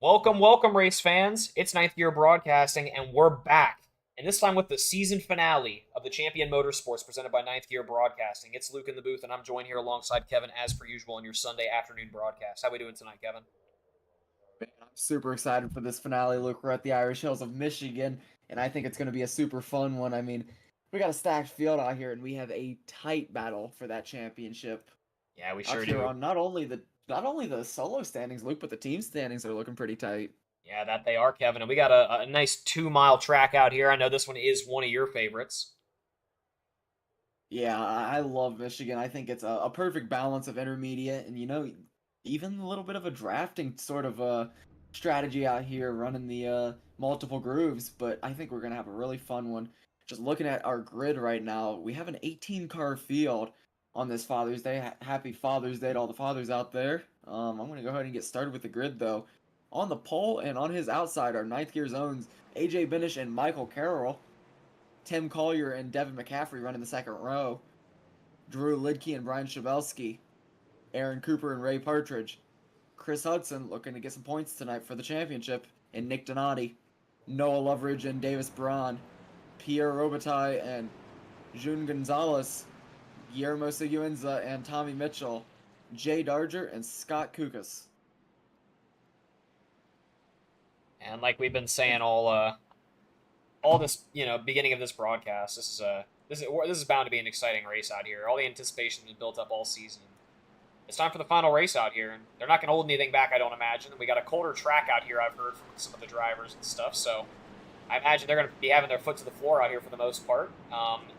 Welcome, welcome, race fans. It's Ninth Gear Broadcasting, and we're back. And this time with the season finale of the Champion Motorsports presented by Ninth Gear Broadcasting. It's Luke in the booth, and I'm joined here alongside Kevin as per usual on your Sunday afternoon broadcast. How we doing tonight, Kevin? Man, I'm super excited for this finale. Look, we're at the Irish Hills of Michigan, and I think it's going to be a super fun one. I mean, we got a stacked field out here, and we have a tight battle for that championship Yeah, we out sure here do. on not only the solo standings, Luke, but the team standings are looking pretty tight. Yeah, that they are, Kevin. And we got a nice 2 mile track out here. I know this one is one of your favorites. Yeah, I love Michigan. I think it's a perfect balance of intermediate and even a little bit of a drafting sort of strategy out here, running the multiple grooves. But I think we're gonna have a really fun one. Just looking at our grid right now, we have an 18 car field on this Father's Day. Happy Father's Day to all the fathers out there. I'm gonna go ahead and get started with the grid though. On the pole and on his outside are ninth gear zones AJ Benish and Michael Carroll. Tim Collier and Devin McCaffrey running the second row. Drew Lidke and Brian Shabelsky. Aaron Cooper and Ray Partridge. Chris Hudson looking to get some points tonight for the championship. And Nick Donati. Noah Loveridge and Davis Braun. Pierre Robitaille and June Gonzalez. Guillermo Seguenza and Tommy Mitchell. Jay Darger and Scott Kukas. And like we've been And saying all this, beginning of this broadcast, this is bound to be an exciting race out here. All the anticipation has been built up all season. It's time for the final race out here, and they're not going to hold anything back, I don't imagine. We got a colder track out here, I've heard from some of the drivers and stuff, so I imagine they're going to be having their foot to the floor out here for the most part.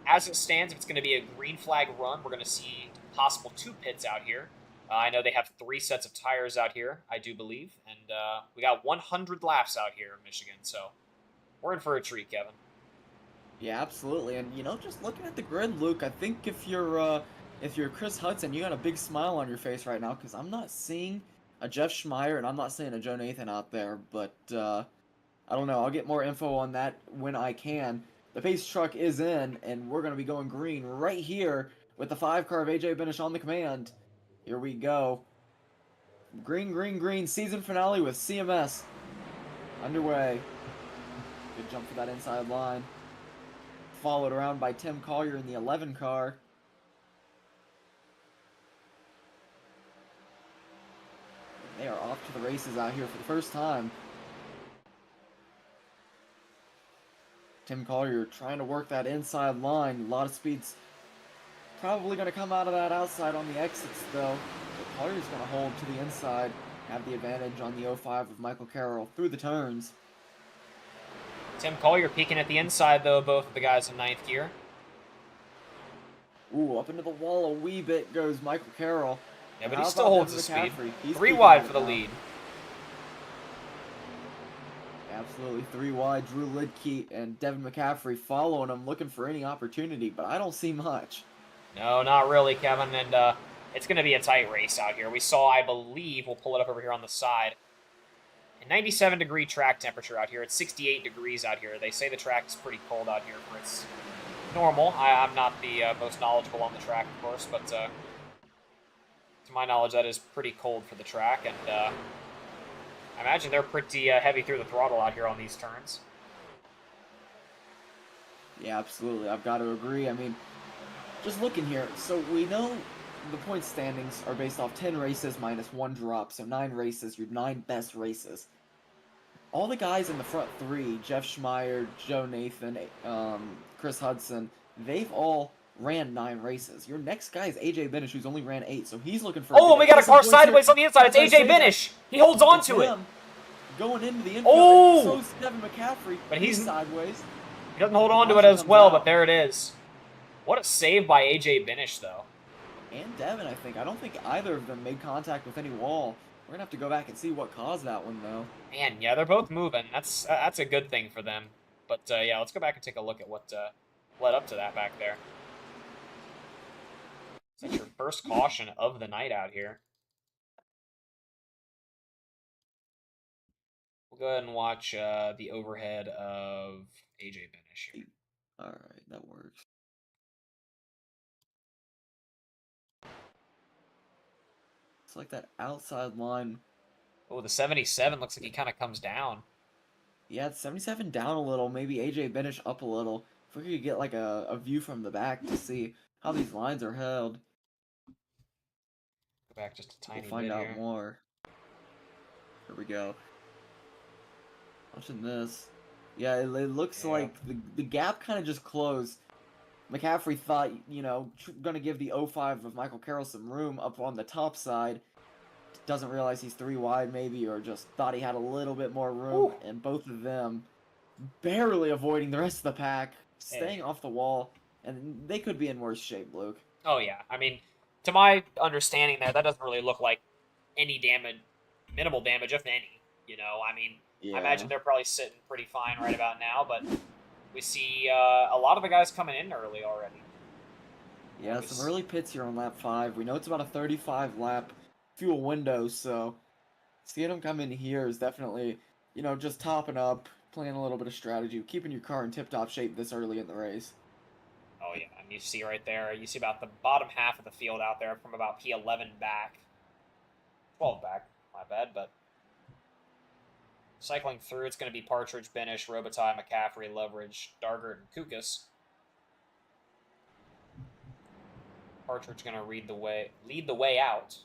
As it stands, if it's going to be a green flag run, we're going to see possible two pits out here. I know they have three sets of tires out here, I do believe, and we got 100 laps out here in Michigan, so we're in for a treat, Kevin. yeah, absolutely. And just looking at the grid, Luke, I think if you're Chris Hudson, you got a big smile on your face right now because I'm not seeing a Jeff Schmeier and I'm not seeing a Joe Nathan out there. But I don't know. I'll get more info on that when I can. The pace truck is in, and we're gonna be going green right here with the five car of AJ Benish on the command. Here we go. Green, green, green. Season finale with CMS underway. Good jump for that inside line. Followed around by Tim Collier in the 11 car. They are off to the races out here for the first time. Tim Collier trying to work that inside line. A lot of speeds probably going to come out of that outside on the exits, though. But Collier's going to hold to the inside, have the advantage on the 05 of Michael Carroll through the turns. Tim Collier peeking at the inside, though, both of the guys in ninth gear. Ooh, up into the wall a wee bit goes Michael Carroll. Yeah, But but he how still about holds Devin the speed. McCaffrey? He's Three peeking at wide for it the now. lead. Absolutely three wide. Drew Lidke and Devin McCaffrey following him, looking for any opportunity, but I don't see much. No, not really, Kevin. And it's going to be a tight race out here. We saw, I believe, we'll pull it up over here on the side, a 97-degree track temperature out here. It's 68 degrees out here. They say the track is pretty cold out here for its normal. I'm not the most knowledgeable on the track, of course, but to my knowledge, that is pretty cold for the track. And I imagine they're pretty heavy through the throttle out here on these turns. Yeah, absolutely. I've got to agree. I mean, just looking here, so we know the point standings are based off 10 races minus one drop, so 9 races, your 9 best races. All the guys in the front three, Jeff Schmeier, Joe Nathan, Chris Hudson, they've all ran 9 races. Your next guy is AJ Benish, who's only ran 8, so he's looking for Oh, we got a car decent points here. sideways on the inside. It's As I AJ say that, Benish. He holds on it's to it. him going into the infield, and Oh! so's Devin McCaffrey. But He's he sideways. doesn't hold on to it Caution as comes well, out. but there it is. What a save by AJ Benish, though. And Devin, I think. I don't think either of them made contact with any wall. We're gonna have to go back and see what caused that one, though. Man, yeah, they're both moving. That's a good thing for them. But yeah, let's go back and take a look at what led up to that back there. It's your first caution of the night out here. We'll go ahead and watch the overhead of AJ Benish here. All right, that works. It's like that outside line Oh, the 77 looks like he kind of comes down. Yeah, it's 77 down a little, maybe AJ Benish up a little. If we could get like a view from the back to see how these lines are held, Go back just a we'll tiny find bit out here. more. Here we go. Watching this. Yeah, it looks Yeah. like the gap kind of just closed. McCaffrey thought, gonna give the 05 of Michael Carroll some room up on the top side. Doesn't realize he's three wide maybe, or just thought he had a little bit more room, Whew. and both of them barely avoiding the rest of the pack, Hey. staying off the wall, and they could be in worse shape, Luke. Oh yeah. I mean, to my understanding, that doesn't really look like any damage, minimal damage, if any. I mean, I Yeah. imagine they're probably sitting pretty fine right about now, but we see a lot of the guys coming in early already. Yeah, some early pits here on lap 5. We know it's about a 35 lap fuel window, so seeing them come in here is definitely, just topping up, playing a little bit of strategy, keeping your car in tip-top shape this early in the race. Oh yeah, and you see right there, you see about the bottom half of the field out there from about P11 back, 12 back. My bad, but cycling through, it's going to be Partridge, Benish, Robitaille, McCaffrey, Leverage, Dargert, and Kukas. Partridge going to lead the way out.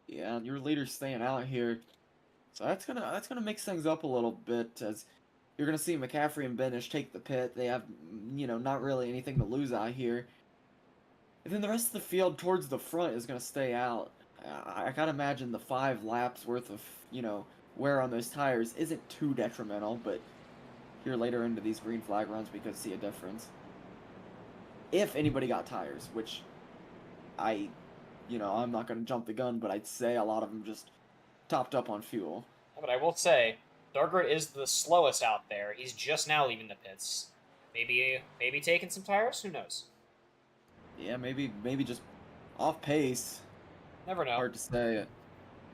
Yeah, and your leader's staying out here. So that's gonna mix things up a little bit as you're gonna see McCaffrey and Benish take the pit. They have not really anything to lose out here. And then the rest of the field towards the front is gonna stay out. I gotta imagine the 5 laps worth of wear on those tires isn't too detrimental, but here later into these green flag runs we could see a difference. If anybody got tires, which I I'm not gonna jump the gun, but I'd say a lot of them just topped up on fuel. But I will say, Dargert is the slowest out there. He's just now leaving the pits. Maybe taking some tires. Who knows? Yeah, maybe just off pace. Never know. Hard to say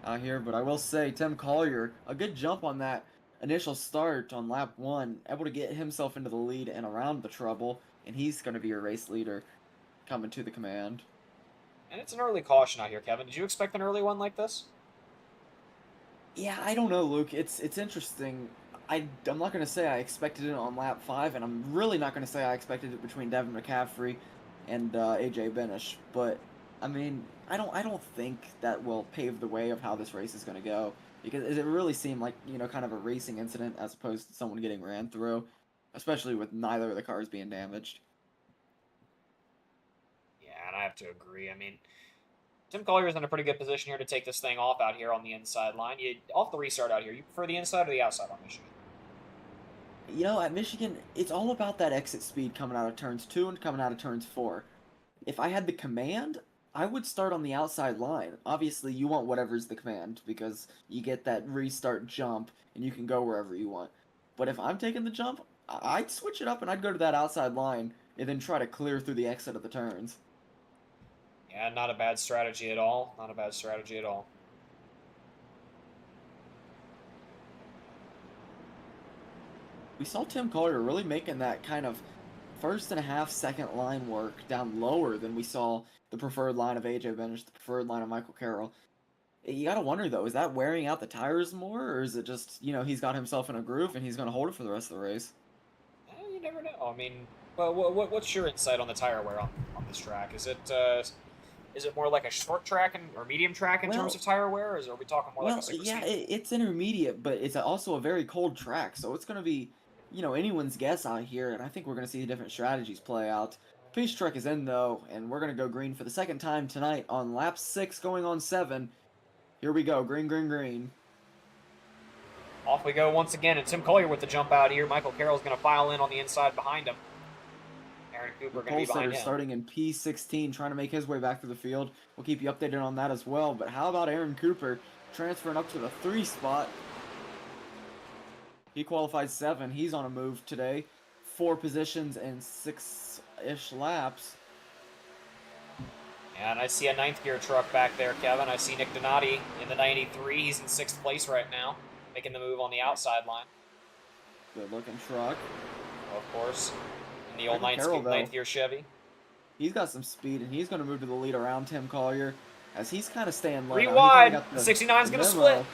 out here, but I will say Tim Collier, a good jump on that initial start on lap 1, able to get himself into the lead and around the trouble, and he's going to be your race leader coming to the command. And it's an early caution out here, Kevin. Did you expect an early one like this? Yeah, I don't know, Luke. It's interesting. I'm not going to say I expected it on lap 5, and I'm really not going to say I expected it between Devin McCaffrey and AJ Benish, but I mean, I don't think that will pave the way of how this race is going to go because it really seemed like kind of a racing incident as opposed to someone getting ran through, especially with neither of the cars being damaged. Yeah, and I have to agree. I mean, Tim Collier's in a pretty good position here to take this thing off out here on the inside line. Off the restart out here, you prefer the inside or the outside on Michigan? At Michigan, it's all about that exit speed coming out of turns 2 and coming out of turns 4. If I had the command, I would start on the outside line. Obviously, you want whatever's the command because you get that restart jump and you can go wherever you want. But if I'm taking the jump, I'd switch it up and I'd go to that outside line and then try to clear through the exit of the turns. Yeah, not a bad strategy at all. Not a bad strategy at all. We saw Tim Collier really making that kind of first and a half second line work down lower than we saw the preferred line of AJ Benish, the preferred line of Michael Carroll. You gotta wonder though, is that wearing out the tires more, or is it just he's got himself in a groove and he's gonna hold it for the rest of the race? You never know. I mean, well, what's your insight on the tire wear on this track? Is it more like a short track or medium track in terms Well, of tire wear, or are we talking more like a super yeah, speed? it's intermediate, but it's also a very cold track, so it's gonna be anyone's guess out here, and I think we're gonna see different strategies play out. Pace truck is in though, and we're gonna go green for the second time tonight on lap 6, going on 7. Here we go, green, green, green. Off we go once again, and Tim Collier with the jump out here. Michael Carroll's going to file in on the inside behind him. Aaron Cooper The going to be pole behind setter him. starting in P16, trying to make his way back through the field. We'll keep you updated on that as well. But how about Aaron Cooper transferring up to the 3 spot? He qualified 7. He's on a move today. 4 positions and 6-ish laps. And I see a ninth gear truck back there, Kevin. I see Nick Donati in the 93. He's in 6th place right now, making the move on the outside line. Good looking truck. Of course, in the old Michael Carroll, ninth gear Chevy. He's got some speed, and he's going to move to the lead around Tim Collier as he's kind of staying low 3 now. He kind of wide. got The 69 is the going to split. memo.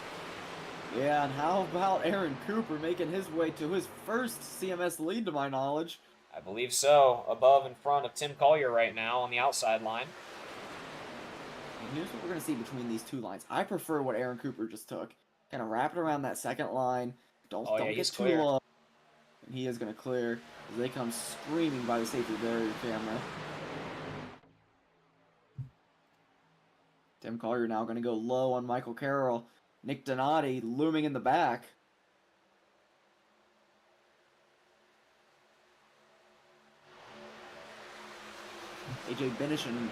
Yeah, and how about Aaron Cooper making his way to his first CMS lead, to my knowledge? I believe so. Above in front of Tim Collier right now on the outside line. And here's what we're going to see between these two lines. I prefer what Aaron Cooper just took. Kind of wrap it around that second line. Don't Yeah, get he's too clear. low. And he is going to clear as they come screaming by the safety barrier camera. Tim Collier now going to go low on Michael Carroll. Nick Donati looming in the back. AJ Benish and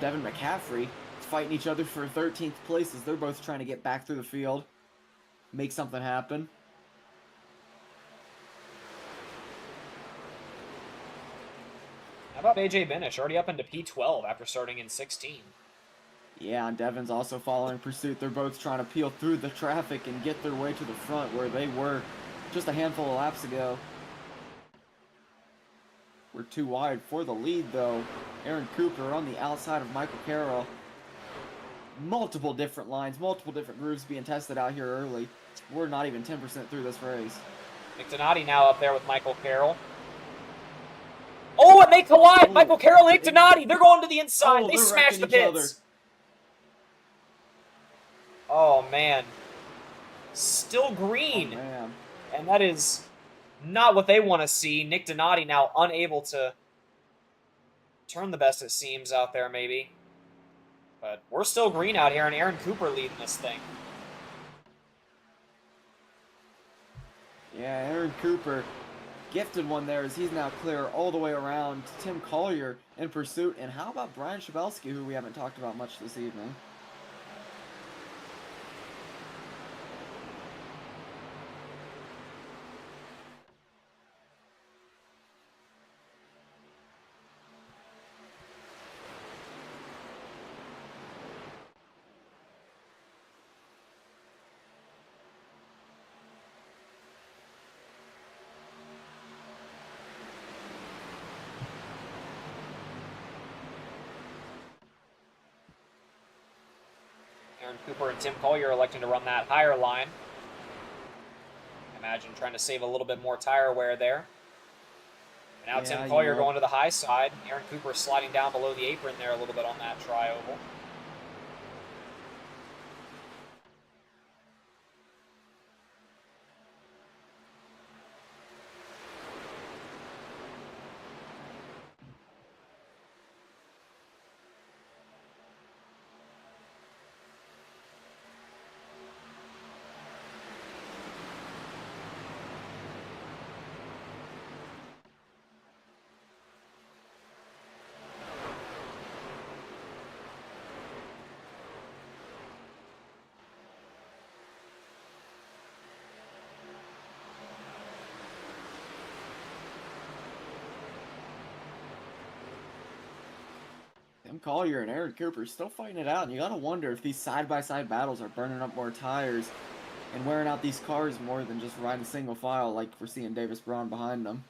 Devin McCaffrey fighting each other for 13th place as they're both trying to get back through the field. Make something happen. How about AJ Benish, already up into P12 after starting in 16? Yeah, and Devin's also following pursuit. They're both trying to peel through the traffic and get their way to the front where they were just a handful of laps ago. We're too wide for the lead, though. Aaron Cooper on the outside of Michael Carroll. Multiple different lines, multiple different grooves being tested out here early. We're not even 10% through this race. Nick Donati now up there with Michael Carroll. Oh, and they collide! Michael Carroll and Nick Donati, they're going to the inside. They smash the pits. Oh, man. Still green. Oh, man. And that is not what they want to see. Nick Donati now unable to turn the best it seems out there, maybe. But we're still green out here, and Aaron Cooper leading this thing. Yeah, Aaron Cooper gifted one there as he's now clear all the way around. Tim Collier in pursuit. And how about Brian Shabelski, who we haven't talked about much this evening? Aaron Cooper and Tim Collier electing to run that higher line. Imagine trying to save a little bit more tire wear there. And now Tim Collier going to the high side. Aaron Cooper sliding down below the apron there a little bit on that tri-oval. Tim Collier and Aaron Cooper still fighting it out, and you gotta wonder if these side-by-side battles are burning up more tires and wearing out these cars more than just riding single file like we're seeing Davis Braun behind them.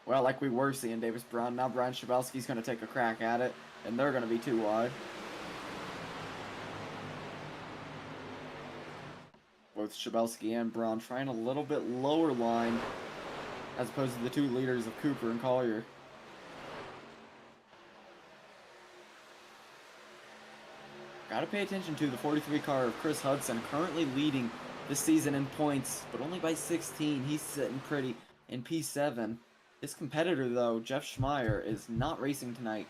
Well, like we were seeing Davis Braun, now Brian Shabelski's gonna take a crack at it, and they're gonna be too wide. Both Shabelski and Braun trying a little bit lower line as opposed to the two leaders of Cooper and Collier. Gotta pay attention to the 43 car of Chris Hudson, currently leading this season in points, but only by 16. He's sitting pretty in P7. His competitor, though, Jeff Schmeier, is not racing tonight.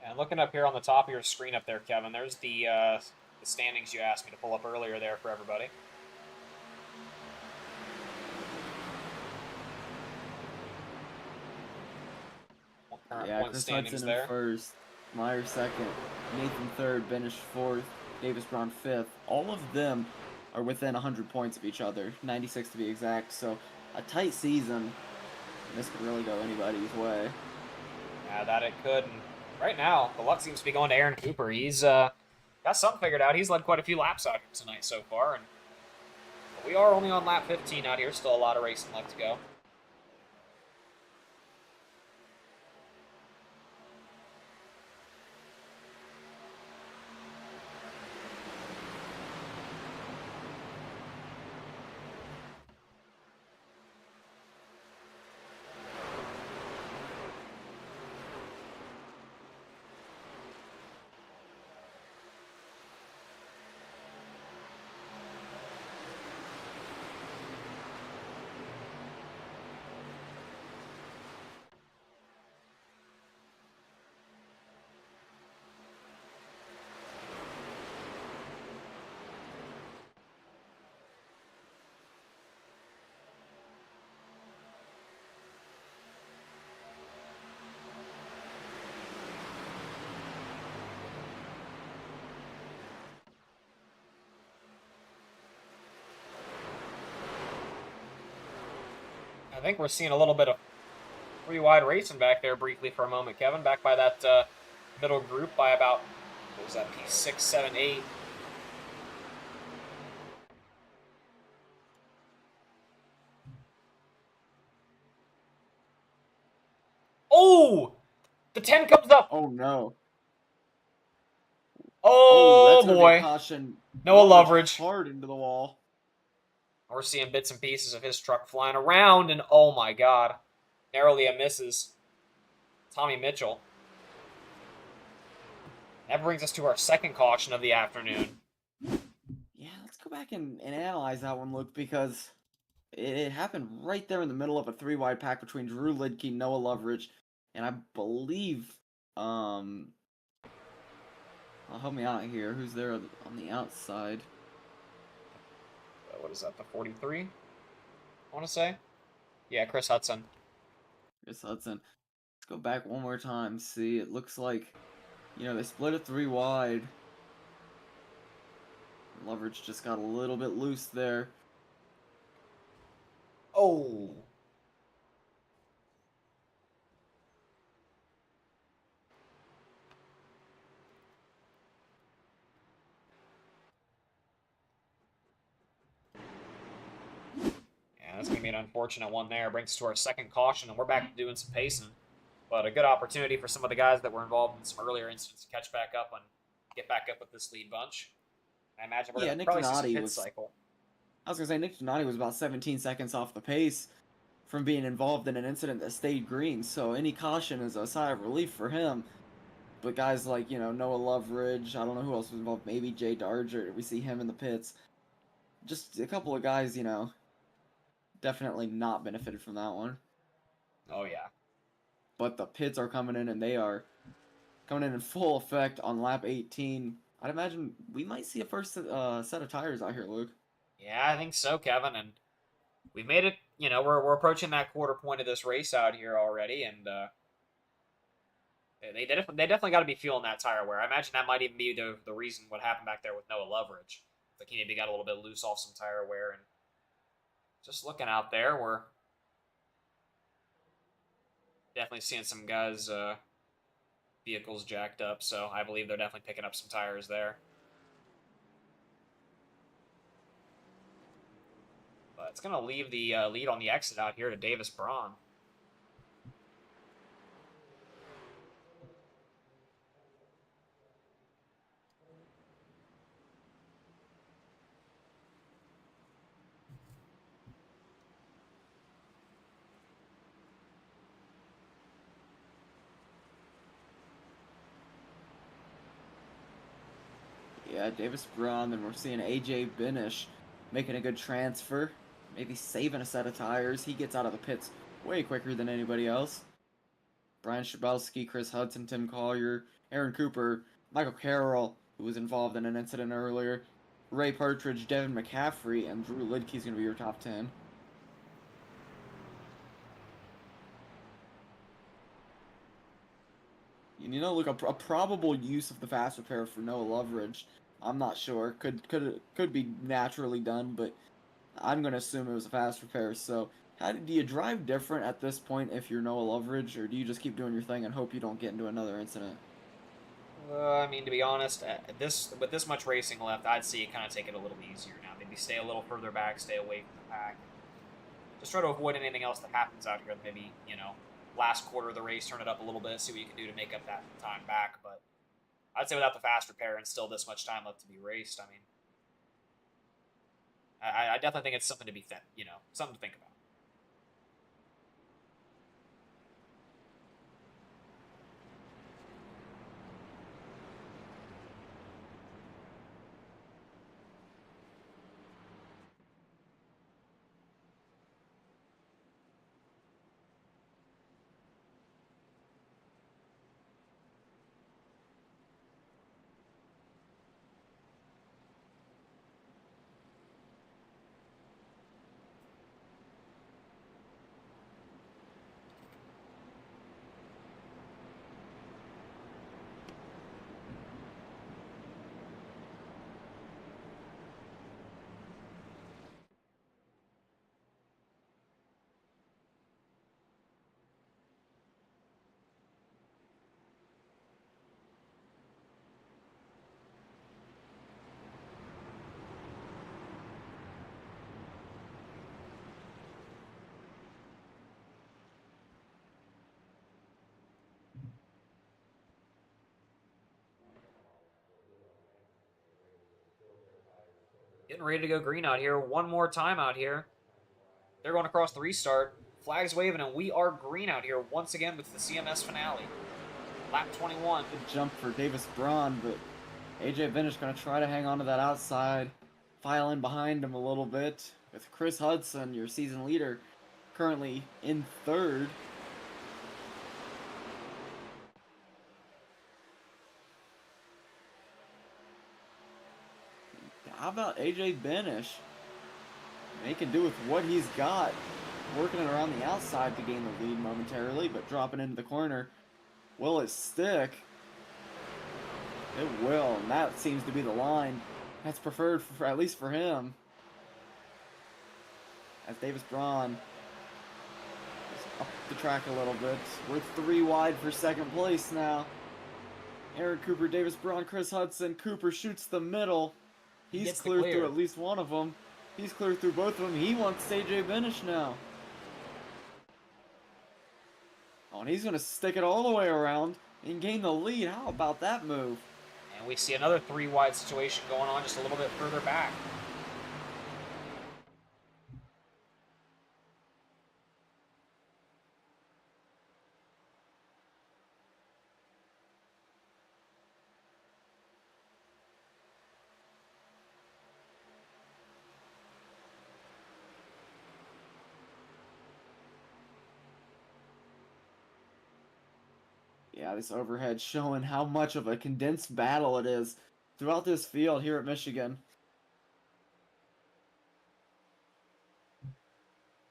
And looking up here on the top of your screen up there, Kevin, there's the standings you asked me to pull up earlier there for everybody. Yeah, Chris Hudson in first, Meyer second, Nathan third, Benish fourth, Davis Braun fifth. All of them are within 100 points of each other, 96 to be exact. So a tight season. This could really go anybody's way. Yeah, that it could. And right now, the luck seems to be going to Aaron Cooper. He's got something figured out. He's led quite a few laps out here tonight so far, and we are only on lap 15 out here. Still a lot of racing left to go. think we're seeing a little bit of three wide racing back there briefly for a moment, Kevin. Back by that middle group by about, what was that, P6, 7, 8. Oh! The 10 comes up. Oh no. Oh, Oh, that's going to be a boy. caution. Noah Loveridge Loveridge. hard into the wall. We're seeing bits and pieces of his truck flying around, and oh my god. Narrowly a misses Tommy Mitchell. That brings us to our second caution of the afternoon. Yeah, let's go back and analyze that one, Luke, because it happened right there in the middle of a three-wide pack between Drew Lidke, Noah Loveridge, and I believe, help me out here. Who's there on the outside? What is that, the 43? I want to say? Yeah, Chris Hudson. Chris Hudson. Let's go back one more time. See, it looks like, they split it three wide. Loveridge just got a little bit loose there. Oh. Yeah, that's going to be an unfortunate one there. Brings us to our second caution, and we're back to doing some pacing. But a good opportunity for some of the guys that were involved in some earlier incidents to catch back up and get back up with this lead bunch. I imagine we're going to Nick probably see some Donati pit cycle. I was going to say, Nick Donati was about 17 seconds off the pace from being involved in an incident that stayed green, so any caution is a sigh of relief for him. But guys like, Noah Loveridge, I don't know who else was involved, maybe Jay Darger, we see him in the pits. Just a couple of guys, definitely not benefited from that one. Oh, yeah. But the pits are coming in, and they are coming in full effect on lap 18. I'd imagine we might see a first set of tires out here, Luke. Yeah, I think so, Kevin. And we've made it, we're approaching that quarter point of this race out here already, and they definitely got to be feeling that tire wear. I imagine that might even be the reason what happened back there with Noah Loveridge. Like he maybe got a little bit loose off some tire wear, and just looking out there, we're definitely seeing some guys' vehicles jacked up. So I believe they're definitely picking up some tires there. But it's going to leave the lead on the exit out here to Davis Braun. Yeah, Davis Braun, then we're seeing AJ Benish making a good transfer, maybe saving a set of tires. He gets out of the pits way quicker than anybody else. Brian Schabowski, Chris Hudson, Tim Collier, Aaron Cooper, Michael Carroll, who was involved in an incident earlier, Ray Partridge, Devin McCaffrey, and Drew Lidke's going to be your top 10. Look, a probable use of the fast repair for Noah Loveridge, I'm not sure. Could be naturally done, but I'm gonna assume it was a fast repair. So, do you drive different at this point if you're Noah Loveridge, or do you just keep doing your thing and hope you don't get into another incident? I mean, to be honest, with this much racing left, I'd see you kind of take it a little easier now. Maybe stay a little further back, stay away from the pack. Just try to avoid anything else that happens out here. Maybe, last quarter of the race, turn it up a little bit, see what you can do to make up that time back. But I'd say without the fast repair and still this much time left to be raced, I mean, I definitely think it's something to be, something to think about. Getting ready to go green out here. One more time out here. They're going across the restart. Flags waving, and we are green out here once again with the CMS finale. Lap 21. Good jump for Davis Braun, but AJ Benish going to try to hang on to that outside. File in behind him a little bit with Chris Hudson, your season leader, currently in third. How about AJ Benish? Making do with what he's got. Working it around the outside to gain the lead momentarily, but dropping into the corner. Will it stick? It will, and that seems to be the line. That's preferred, for, at least for him. As Davis Braun is up the track a little bit. We're 3 wide for second place now. Aaron Cooper, Davis Braun, Chris Hudson. Cooper shoots the middle. He's clear through at least one of them. He's clear through both of them. He wants AJ Benish now. Oh, and he's going to stick it all the way around and gain the lead. How about that move? And we see another 3 wide situation going on just a little bit further back. Yeah, this overhead showing how much of a condensed battle it is throughout this field here at Michigan.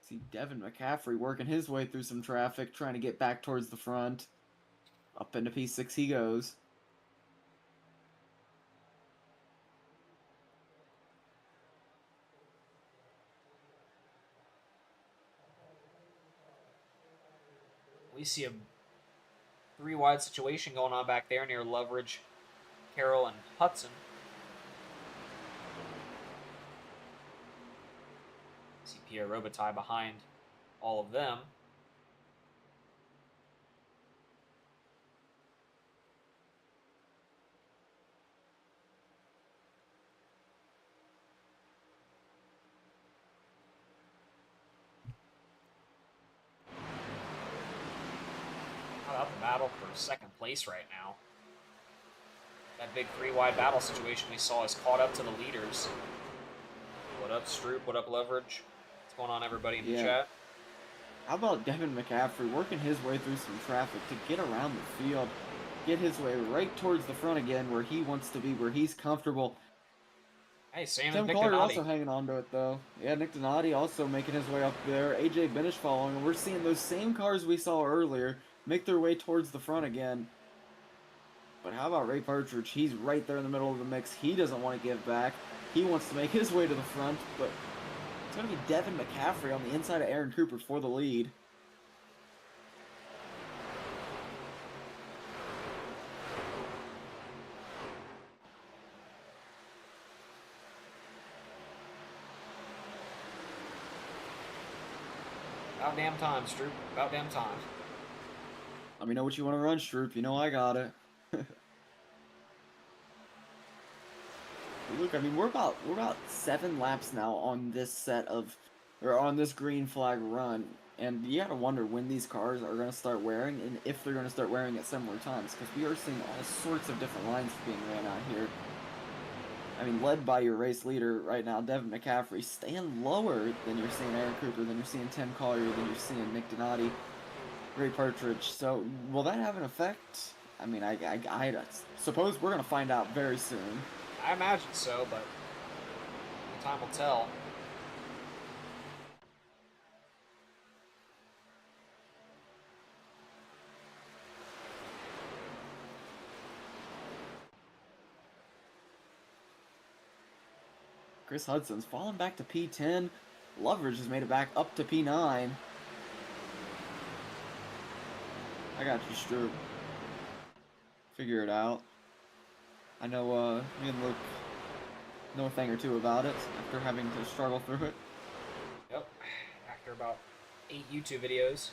See Devin McCaffrey working his way through some traffic, trying to get back towards the front. Up into P6 he goes. We see a 3 wide situation going on back there near Leverage, Carroll, and Hudson. See Pierre Robitaille behind all of them. How about the battle for second place right now? That big 3 wide battle situation we saw is caught up to the leaders. What up, Stroop? What up, Leverage? What's going on, everybody in the chat? How about Devin McCaffrey working his way through some traffic to get around the field, get his way right towards the front again where he wants to be, where he's comfortable. Hey, same Tim as Nick Collier Donati. also hanging on to it, though. Yeah, Nick Donati also making his way up there. AJ Benish following. And we're seeing those same cars we saw earlier make their way towards the front again. But how about Ray Partridge? He's right there in the middle of the mix. He doesn't want to give back. He wants to make his way to the front, but it's going to be Devin McCaffrey on the inside of Aaron Cooper for the lead. About damn time, Stroop. About damn time. Let me know what you want to run, Stroop. You know I got it. Look, I mean, we're about 7 laps now on this set of, or on this green flag run, and you gotta wonder when these cars are gonna start wearing, and if they're gonna start wearing at similar times, because we are seeing all sorts of different lines being ran out here. I mean, led by your race leader right now, Devin McCaffrey, staying lower than you're seeing Aaron Cooper, than you're seeing Tim Collier, than you're seeing Nick Donati, Ray Partridge. So, will that have an effect? I mean, I suppose we're gonna find out very soon. I imagine so, but time will tell. Chris Hudson's fallen back to P10. Loveridge has made it back up to P9. I got you, Stroop. Figure it out. I know, me and Luke know a thing or two about it after having to struggle through it. Yep. After about 8 YouTube videos.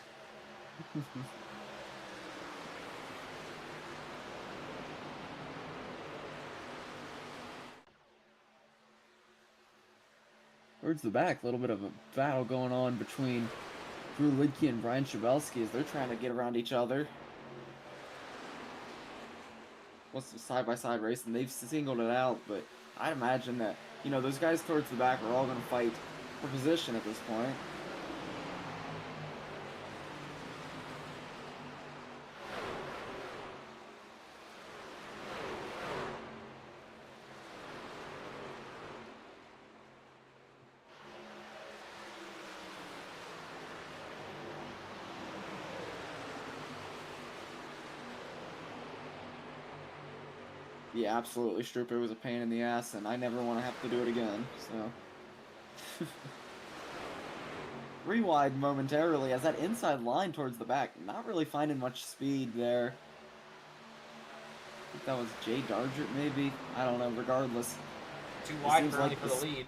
Towards the back, a little bit of a battle going on between Drew Lidke and Brian Shabelsky as they're trying to get around each other. What's the side-by-side race, and they've singled it out, but I'd imagine that, those guys towards the back are all going to fight for position at this point. Yeah, absolutely, Strooper was a pain in the ass, and I never want to have to do it again, so. Rewind momentarily as that inside line towards the back, not really finding much speed there. I think that was Jay Dargert, maybe? I don't know, regardless. Too It wide seems currently like for the lead.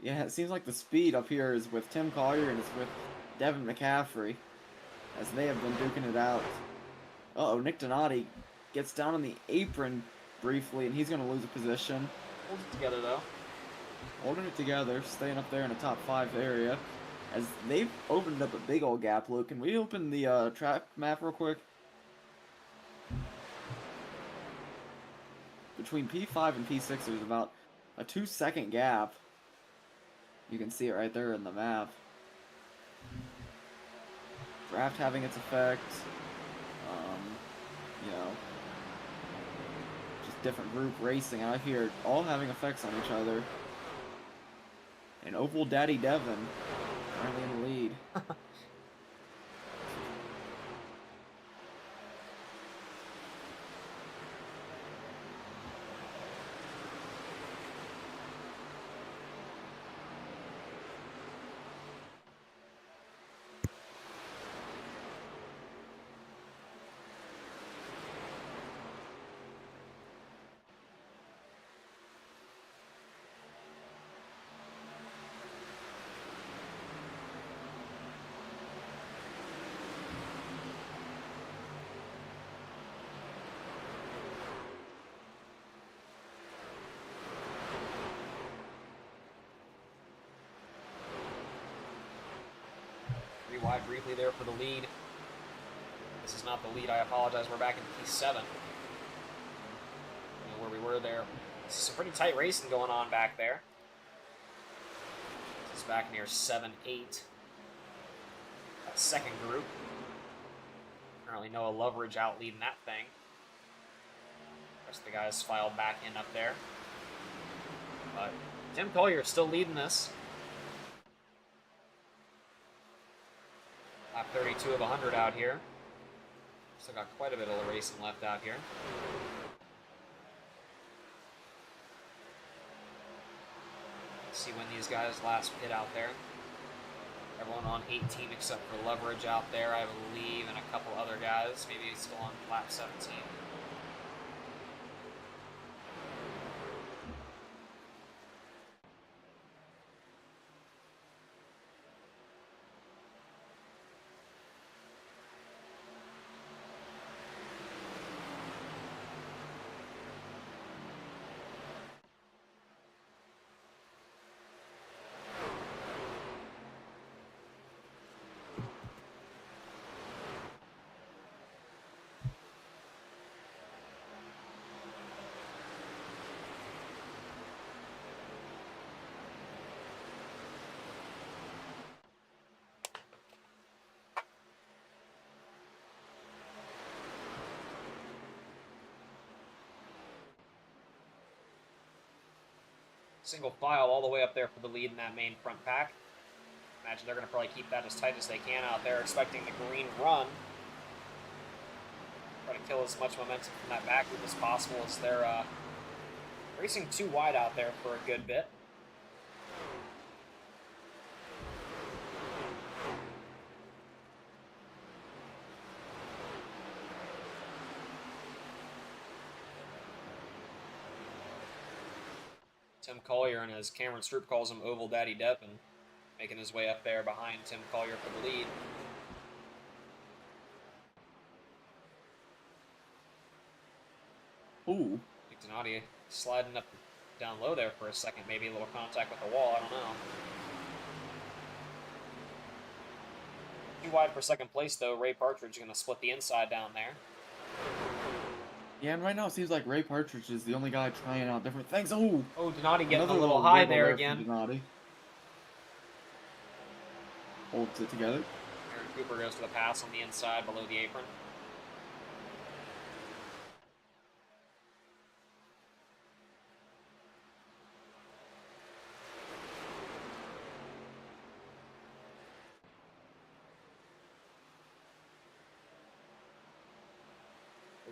Yeah, it seems like the speed up here is with Tim Collier and it's with Devin McCaffrey, as they have been duking it out. Uh-oh, Nick Donati gets down on the apron briefly, and he's going to lose a position. Holds it together, though. Holding it together, staying up there in the top 5 area, as they've opened up a big old gap. Luke, can we open the track map real quick? Between P5 and P6, there's about a 2-second gap. You can see it right there in the map. Draft having its effect. You know, just different group racing out here, all having effects on each other. And Oval Daddy Devin currently in the lead. Wide briefly there for the lead. This is not the lead, I apologize. We're back in P7. Where we were there. This is some pretty tight racing going on back there. This is back near 7-8. That second group. Currently Noah Loveridge out leading that thing. The rest of the guys filed back in up there. But Tim Collier still leading this. Lap 32 of 100 out here. Still got quite a bit of the racing left out here. Let's see when these guys last pit out there. Everyone on 18 except for Leverage out there, I believe, and a couple other guys. Maybe still on lap 17. Single file all the way up there for the lead in that main front pack. Imagine they're going to probably keep that as tight as they can out there, expecting the green run. Try to kill as much momentum from that back group as possible as they're racing too wide out there for a good bit. Tim Collier, and as Cameron Stroop calls him, Oval Daddy Devin, making his way up there behind Tim Collier for the lead. Ooh. Nick Donati sliding up down low there for a second. Maybe a little contact with the wall. I don't know. Too wide for second place, though. Ray Partridge is going to split the inside down there. Yeah, and right now it seems like Ray Partridge is the only guy trying out different things. Oh, Donati getting a another little little high wiggle there there again. from Donati. Holds it together. Aaron Cooper goes to the pass on the inside below the apron.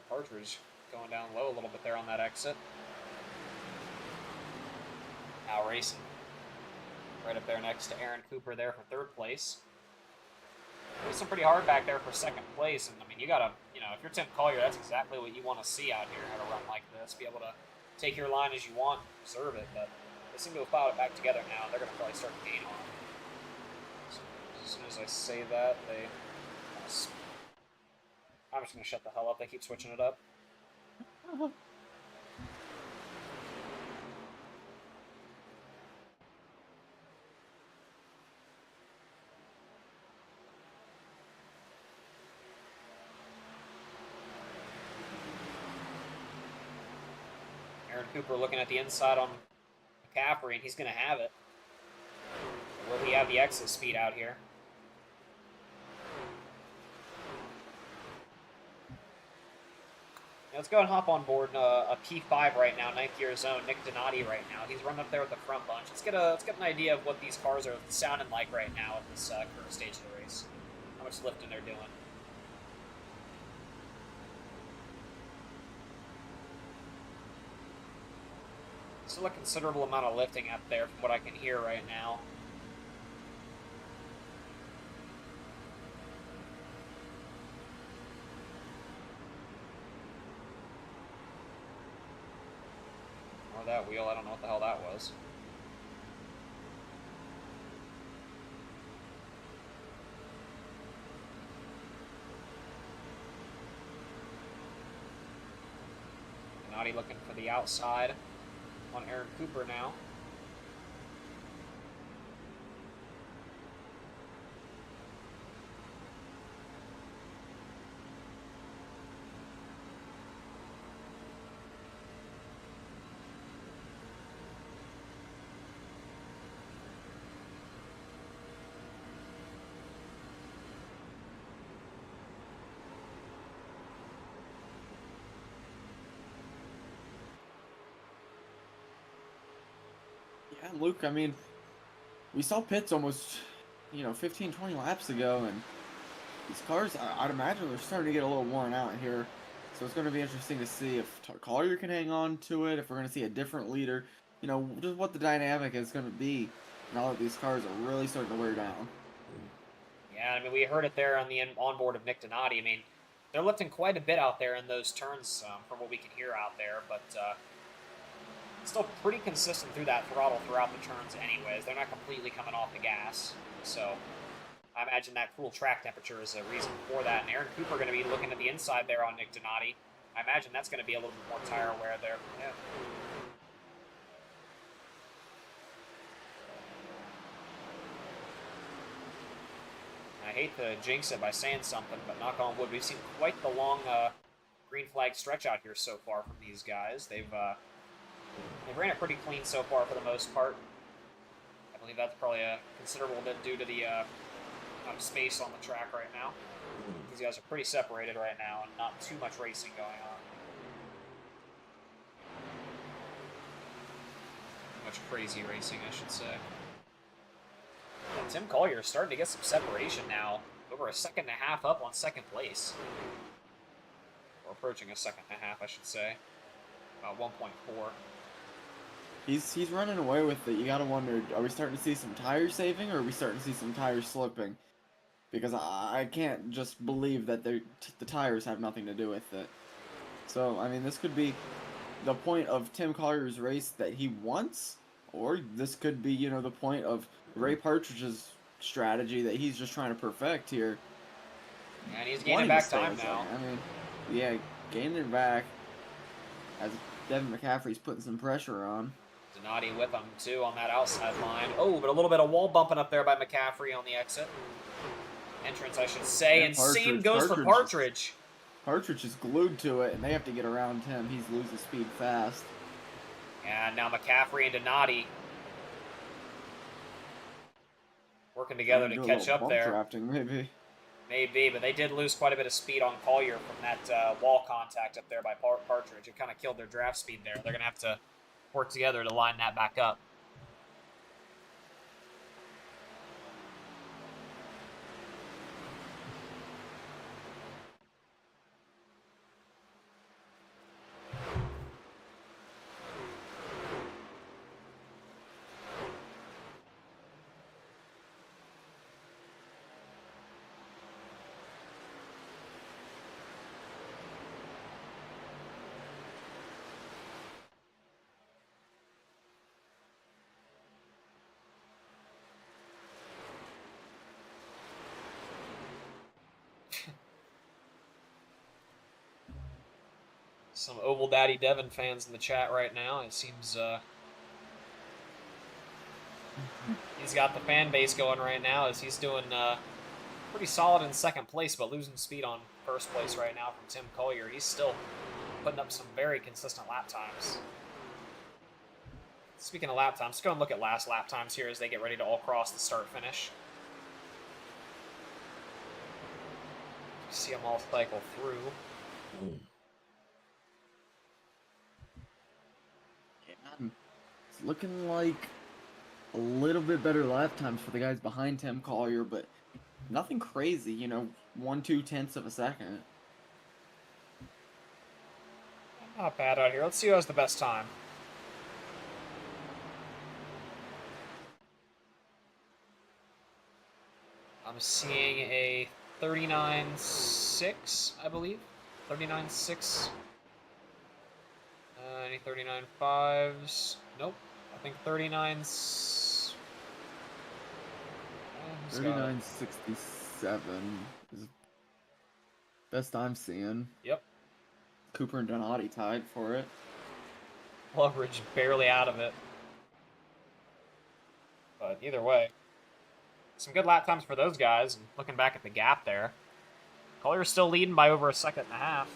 Partridge going down low a little bit there on that exit. Now racing. Right up there next to Aaron Cooper there for third place. Racing pretty hard back there for second place. And I mean, you gotta, if you're Tim Collier, that's exactly what you want to see out here at a run like this. Be able to take your line as you want, serve it. But they seem to have filed it back together now. They're going to probably start to gain on it. So as soon as I say that, I'm just going to shut the hell up. They keep switching it up. Aaron Cooper looking at the inside on McCaffrey, and he's going to have it. Will he have the exit speed out here? Let's go and hop on board a P5 right now, 9th year zone, Nick Donati right now. He's running up there with the front bunch. Let's get an idea of what these cars are sounding like right now at this current stage of the race. How much lifting they're doing. Still a considerable amount of lifting up there from what I can hear right now. Or that wheel, I don't know what the hell that was. Donati looking for the outside on Aaron Cooper now. Yeah, Luke, I mean, we saw pits almost, 15, 20 laps ago, and these cars, I'd imagine they're starting to get a little worn out here. So it's going to be interesting to see if Collier can hang on to it, if we're going to see a different leader, just what the dynamic is going to be now that these cars are really starting to wear down. Yeah, I mean, we heard it there on the onboard of Nick Donati. I mean, they're lifting quite a bit out there in those turns from what we can hear out there, but still pretty consistent through that throttle throughout the turns anyways. They're not completely coming off the gas. So I imagine that cool track temperature is a reason for that. And Aaron Cooper going to be looking at the inside there on Nick Donati. I imagine that's going to be a little bit more tire wear there. Yeah. I hate to jinx it by saying something, but knock on wood, we've seen quite the long green flag stretch out here so far from these guys. They've ran it pretty clean so far for the most part. I believe that's probably a considerable bit due to the amount of space on the track right now. These guys are pretty separated right now and not too much racing going on. Much crazy racing, I should say. And Tim Collier is starting to get some separation now. Over a second and a half up on second place. Or approaching a second and a half, I should say. About 1.4. He's running away with it. You gotta wonder, are we starting to see some tire saving, or are we starting to see some tire slipping? Because I can't just believe that the tires have nothing to do with it. So, I mean, this could be the point of Tim Collier's race that he wants, or this could be, the point of Ray Partridge's strategy that he's just trying to perfect here. And he's gaining back time now. now. I mean, yeah, gaining it back as Devin McCaffrey's putting some pressure on. Donati with him, too, on that outside line. Oh, but a little bit of wall bumping up there by McCaffrey on the exit. Entrance, I should say. And same goes for Partridge. Partridge is glued to it, and they have to get around him. He's losing speed fast. And now McCaffrey and Donati working together to catch up there. Drafting, maybe. Maybe, but they did lose quite a bit of speed on Collier from that wall contact up there by Partridge. It kind of killed their draft speed there. They're going to have to work together to line that back up. Some Oval Daddy Devin fans in the chat right now. It seems he's got the fan base going right now as he's doing pretty solid in second place, but losing speed on first place right now from Tim Collier. He's still putting up some very consistent lap times. Speaking of lap times, let's go and look at last lap times here as they get ready to all cross the start-finish. See them all cycle through. It's looking like a little bit better lap times for the guys behind Tim Collier, but nothing crazy, you know, 1/2 of a second. Not bad out here. Let's see who has the best time. I'm seeing a 39.6, I believe. 39.6. Any 39.5s? Nope. I think 39's... 39.67 is best I'm seeing. Yep. Cooper and Donati tied for it. Loveridge barely out of it. But either way, some good lap times for those guys. And looking back at the gap there, Collier's still leading by over a second and a half.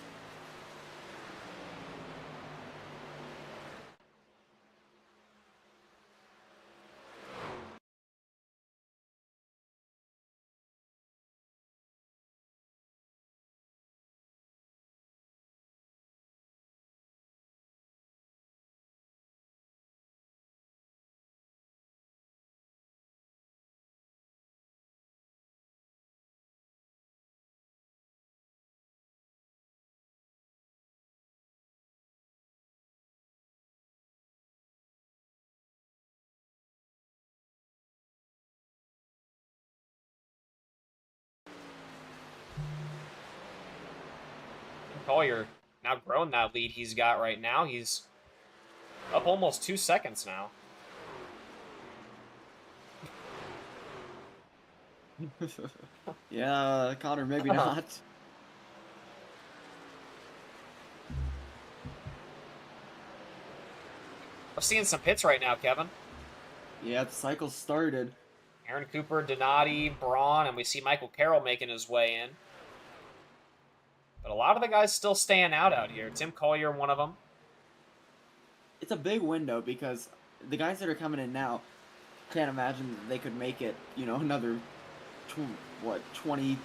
Collier now grown that lead he's got right now. He's up almost 2 seconds now. Yeah, Connor, maybe not. We're seeing some pits right now, Kevin. Yeah, the cycle started. Aaron Cooper, Donati, Braun, and we see Michael Carroll making his way in. But a lot of the guys still staying out here. Tim Collier, one of them. It's a big window because the guys that are coming in now can't imagine that they could make it, you know, another, 20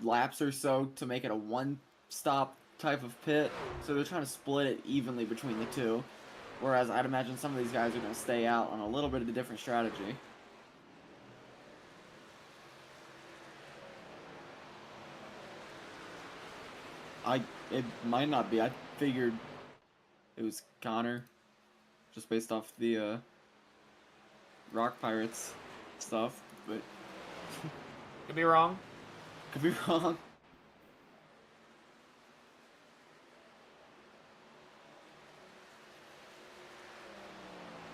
laps or so to make it a one-stop type of pit. So they're trying to split it evenly between the two. Whereas I'd imagine some of these guys are going to stay out on a little bit of a different strategy. It might not be. I figured it was Connor, just based off the Rock Pirates stuff, but could be wrong. Could be wrong.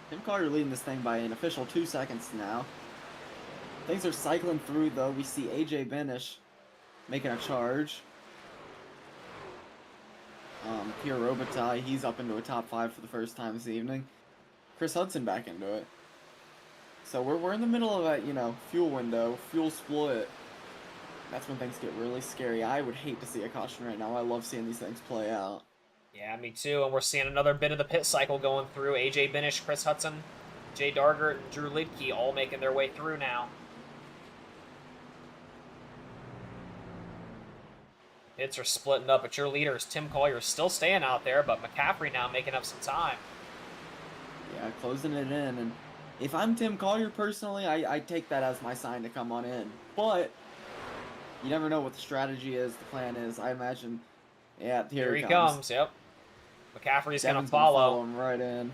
Tim Collier leading this thing by an official 2 seconds now. Things are cycling through though. We see AJ Benish making a charge. Pierre Robitaille, he's up into a top 5 for the first time this evening. Chris Hudson back into it. So we're in the middle of a, fuel window, fuel split. That's when things get really scary. I would hate to see a caution right now. I love seeing these things play out. Yeah, me too. And we're seeing another bit of the pit cycle going through. AJ Binish, Chris Hudson, Jay Dargert, and Drew Lidke all making their way through now. Pits are splitting up, but your leader is Tim Collier still staying out there, but McCaffrey now making up some time. Yeah, closing it in. And if I'm Tim Collier personally, I take that as my sign to come on in. But you never know what the strategy is, the plan is. I imagine, yeah, here he comes. Yep. McCaffrey's going to follow him right in.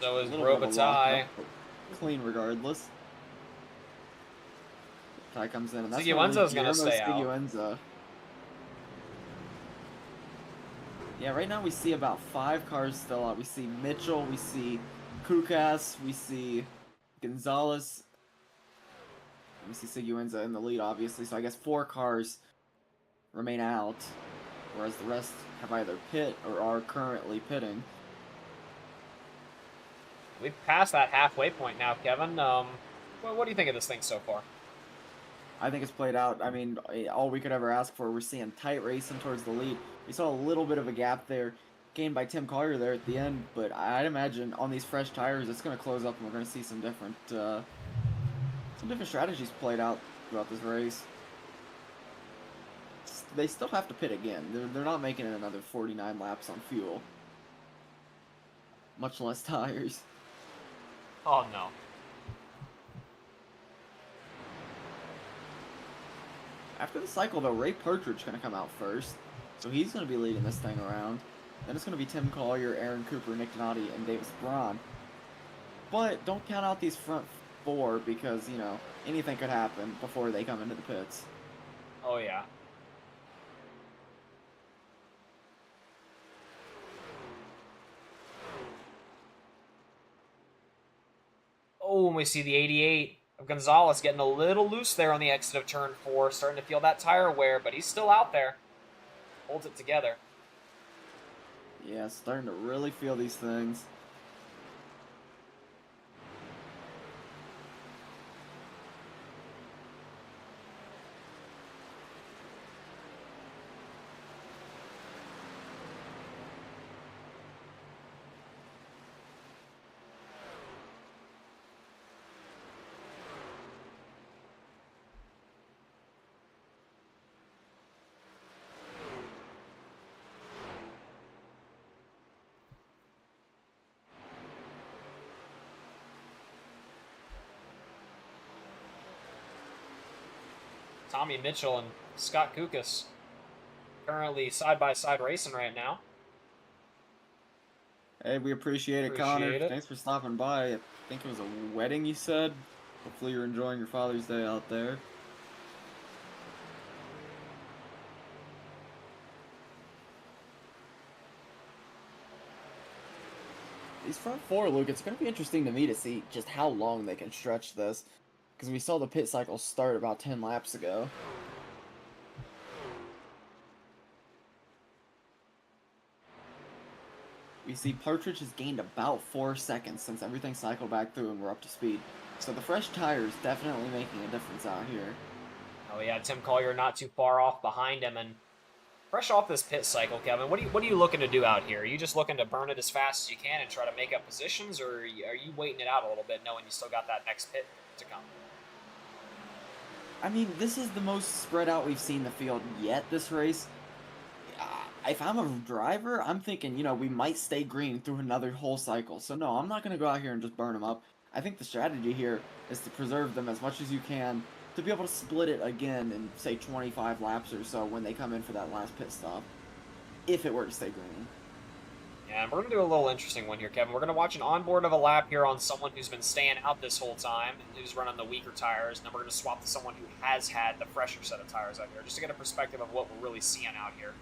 So is Robitaille. Clean regardless. Ty comes in, and that's Seguenza's going to stay out. Yeah, right now we see about 5 cars still out. We see Mitchell, we see Kukas, we see Gonzalez, we see Seguenza in the lead, obviously. So I guess 4 cars remain out, whereas the rest have either pit or are currently pitting. We've passed that halfway point now, Kevin. What do you think of this thing so far? I think it's played out. I mean, all we could ever ask for. We're seeing tight racing towards the lead. We saw a little bit of a gap there, gained by Tim Collier there at the end, but I'd imagine on these fresh tires, it's going to close up, and we're going to see some different strategies played out throughout this race. They still have to pit again. They're not making it another 49 laps on fuel, much less tires. Oh, no. After the cycle, though, Ray Partridge going to come out first, so he's going to be leading this thing around. Then it's going to be Tim Collier, Aaron Cooper, Nick Donati, and Davis Braun. But don't count out these front 4 because, anything could happen before they come into the pits. Oh, yeah. Oh, and we see the 88 of Gonzalez getting a little loose there on the exit of turn 4, starting to feel that tire wear, but he's still out there. Holds it together. Yeah, starting to really feel these things. Tommy Mitchell and Scott Kukas currently side-by-side racing right now. Hey, we appreciate it, Connor. Thanks for stopping by. I think it was a wedding, you said. Hopefully you're enjoying your Father's Day out there. These front 4, Luke, it's going to be interesting to me to see just how long they can stretch this. Because we saw the pit cycle start about 10 laps ago. We see Partridge has gained about 4 seconds since everything cycled back through and we're up to speed. So the fresh tires definitely making a difference out here. Oh yeah, Tim Collier not too far off behind him, and fresh off this pit cycle, Kevin, what are you looking to do out here? Are you just looking to burn it as fast as you can and try to make up positions, or are you waiting it out a little bit knowing you still got that next pit to come? I mean, this is the most spread out we've seen the field yet this race. If I'm a driver, I'm thinking, we might stay green through another whole cycle. So no, I'm not going to go out here and just burn them up. I think the strategy here is to preserve them as much as you can to be able to split it again in, say, 25 laps or so when they come in for that last pit stop, if it were to stay green. Yeah, and we're going to do a little interesting one here, Kevin. We're going to watch an onboard of a lap here on someone who's been staying out this whole time and who's running the weaker tires, and then we're going to swap to someone who has had the fresher set of tires out here, just to get a perspective of what we're really seeing out here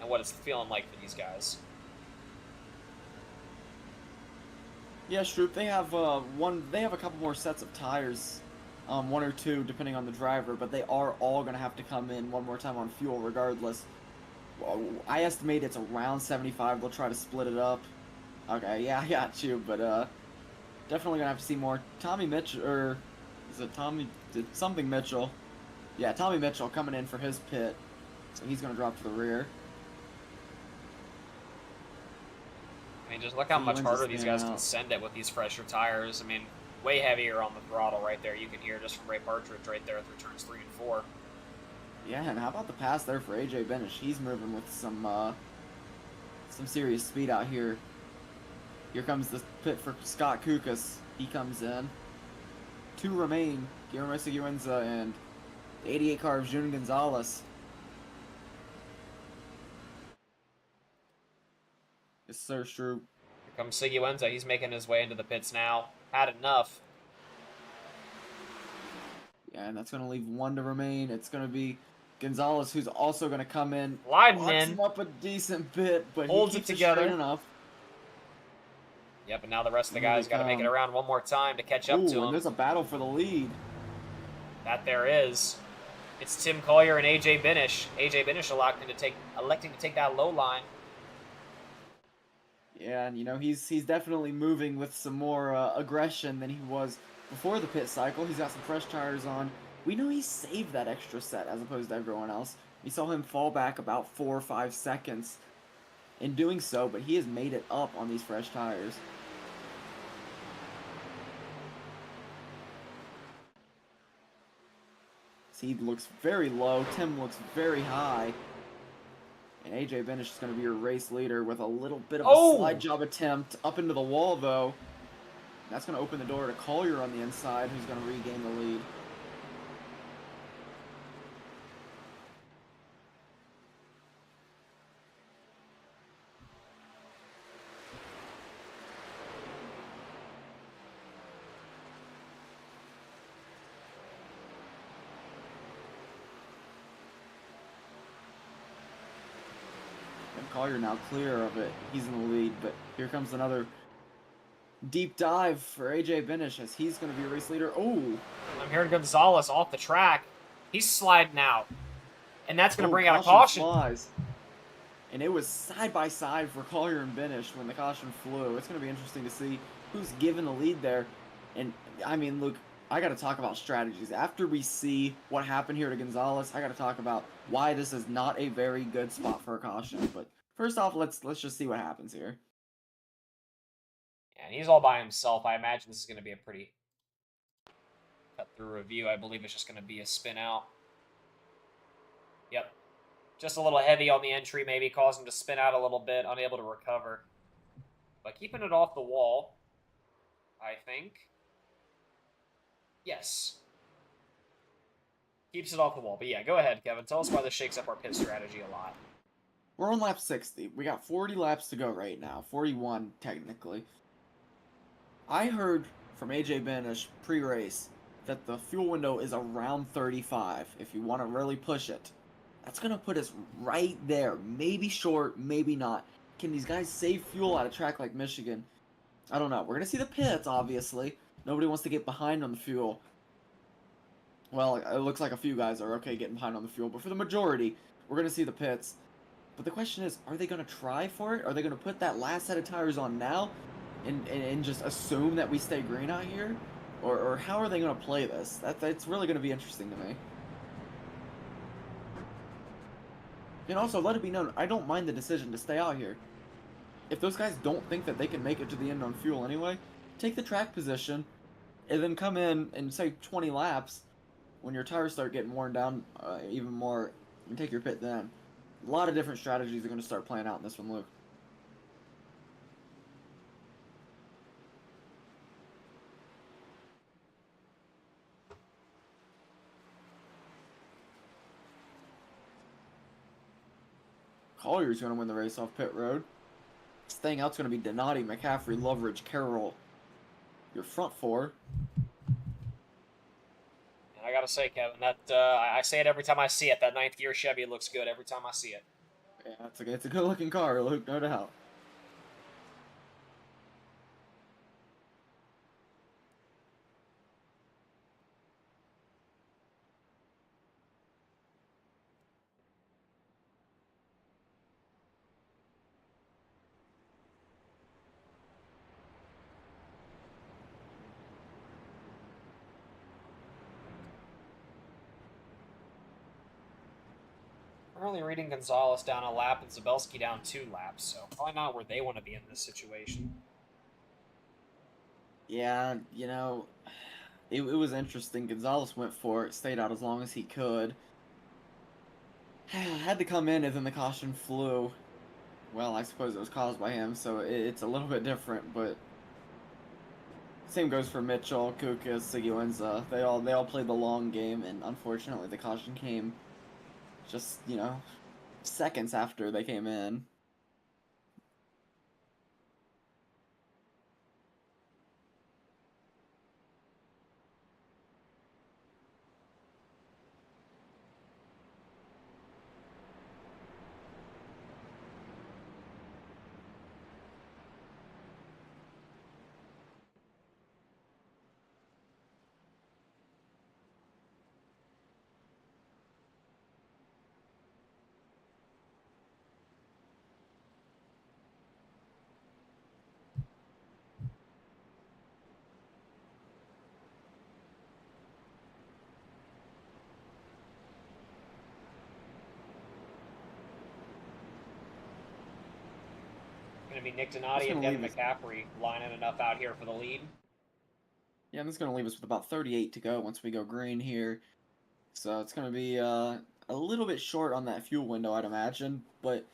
and what it's feeling like for these guys. Yeah, Stroop, they have a couple more sets of tires, 1 or 2 depending on the driver, but they are all going to have to come in one more time on fuel regardless. I estimate it's around 75. They'll try to split it up. Okay, yeah, I got you, but definitely gonna have to see more. Tommy Mitchell, or is it Tommy? Something Mitchell? Yeah, Tommy Mitchell coming in for his pit, so he's gonna drop to the rear. I mean, just look how Ziggy much wins is harder these staying guys can out. send it with these fresher tires. I mean, way heavier on the throttle right there. You can hear just from Ray Partridge right there through turns 3 and 4. Yeah, and how about the pass there for AJ Benish? He's moving with some serious speed out here. Here comes the pit for Scott Kukas. He comes in. 2 remain. Guillermo Siguenza and the 88 car of Jun Gonzalez. Yes, sir, Stroop. Here comes Siguenza. He's making his way into the pits now. Had enough. Yeah, and that's going to leave 1 to remain. It's going to be Gonzalez, who's also going to come in. Gliding Locks in. him up a decent bit, but he Holds it keeps it straight together. enough. Yep, and now the rest of the And here they guys got to make it come. around one more time to catch up to Ooh, and him. there's a battle for the lead. That there is. It's Tim Collier and AJ Benish. AJ Benish electing to take that low line. Yeah, and he's definitely moving with some more aggression than he was before the pit cycle. He's got some fresh tires on. We know he saved that extra set as opposed to everyone else. We saw him fall back about 4 or 5 seconds in doing so, but he has made it up on these fresh tires. He looks very low. Tim looks very high. And AJ Benish is going to be your race leader with a little bit of a slide job attempt up into the wall, though. That's going to open the door to Collier on the inside, who's going to regain the lead. And Collier now clear of it. He's in the lead, but here comes another deep dive for AJ Benish as he's going to be a race leader. Oh! I'm hearing Gonzalez off the track. He's sliding out. And that's going to bring out a caution caution. Flies. And it was side by side for Collier and Benish when the caution flew. It's going to be interesting to see who's given the lead there. And, I mean, look, I got to talk about strategies. After we see what happened here to Gonzalez, I got to talk about why this is not a very good spot for a caution. But first off, let's just see what happens here. Yeah, and he's all by himself. I imagine this is going to be a pretty cut-through review. I believe it's just going to be a spin out. Yep. Just a little heavy on the entry, maybe caused him to spin out a little bit, unable to recover. But keeping it off the wall, I think. Yes. Keeps it off the wall. But yeah, go ahead, Kevin. Tell us why this shakes up our pit strategy a lot. We're on lap 60. We got 40 laps to go right now. 41, technically. I heard from AJ Benish pre-race that the fuel window is around 35 if you want to really push it. That's going to put us right there. Maybe short, maybe not. Can these guys save fuel at a track like Michigan? I don't know. We're going to see the pits, obviously. Nobody wants to get behind on the fuel. Well, it looks like a few guys are okay getting behind on the fuel, but for the majority, we're going to see the pits. But the question is, are they going to try for it? Are they going to put that last set of tires on now and just assume that we stay green out here? Or how are they going to play this? That's really going to be interesting to me. And also, let it be known, I don't mind the decision to stay out here. If those guys don't think that they can make it to the end on fuel anyway, take the track position, and then come in and say 20 laps when your tires start getting worn down even more, and take your pit then. A lot of different strategies are going to start playing out in this one, Luke. Collier's going to win the race off pit road. Staying out's going to be Donati, McCaffrey, Loveridge, Carroll. Your front four. And I gotta say, Kevin, that I say it every time I see it. That ninth gear Chevy looks good every time I see it. Yeah, it's a good looking car, Luke, no doubt. Currently reading Gonzalez down a lap and Zabelski down 2 laps, so probably not where they want to be in this situation. Yeah, it was interesting. Gonzalez went for it, stayed out as long as he could. Had to come in, and then the caution flew. Well, I suppose it was caused by him, so it's a little bit different, but same goes for Mitchell, Kuka, Siguenza. They all played the long game, and unfortunately, the caution came just seconds after they came in. Going to be Nick That's Donati and gonna Devin leave us. McCaffrey lining it up out here for the lead. Yeah, and that's gonna leave us with about 38 to go once we go green here. So it's gonna be a little bit short on that fuel window, I'd imagine. But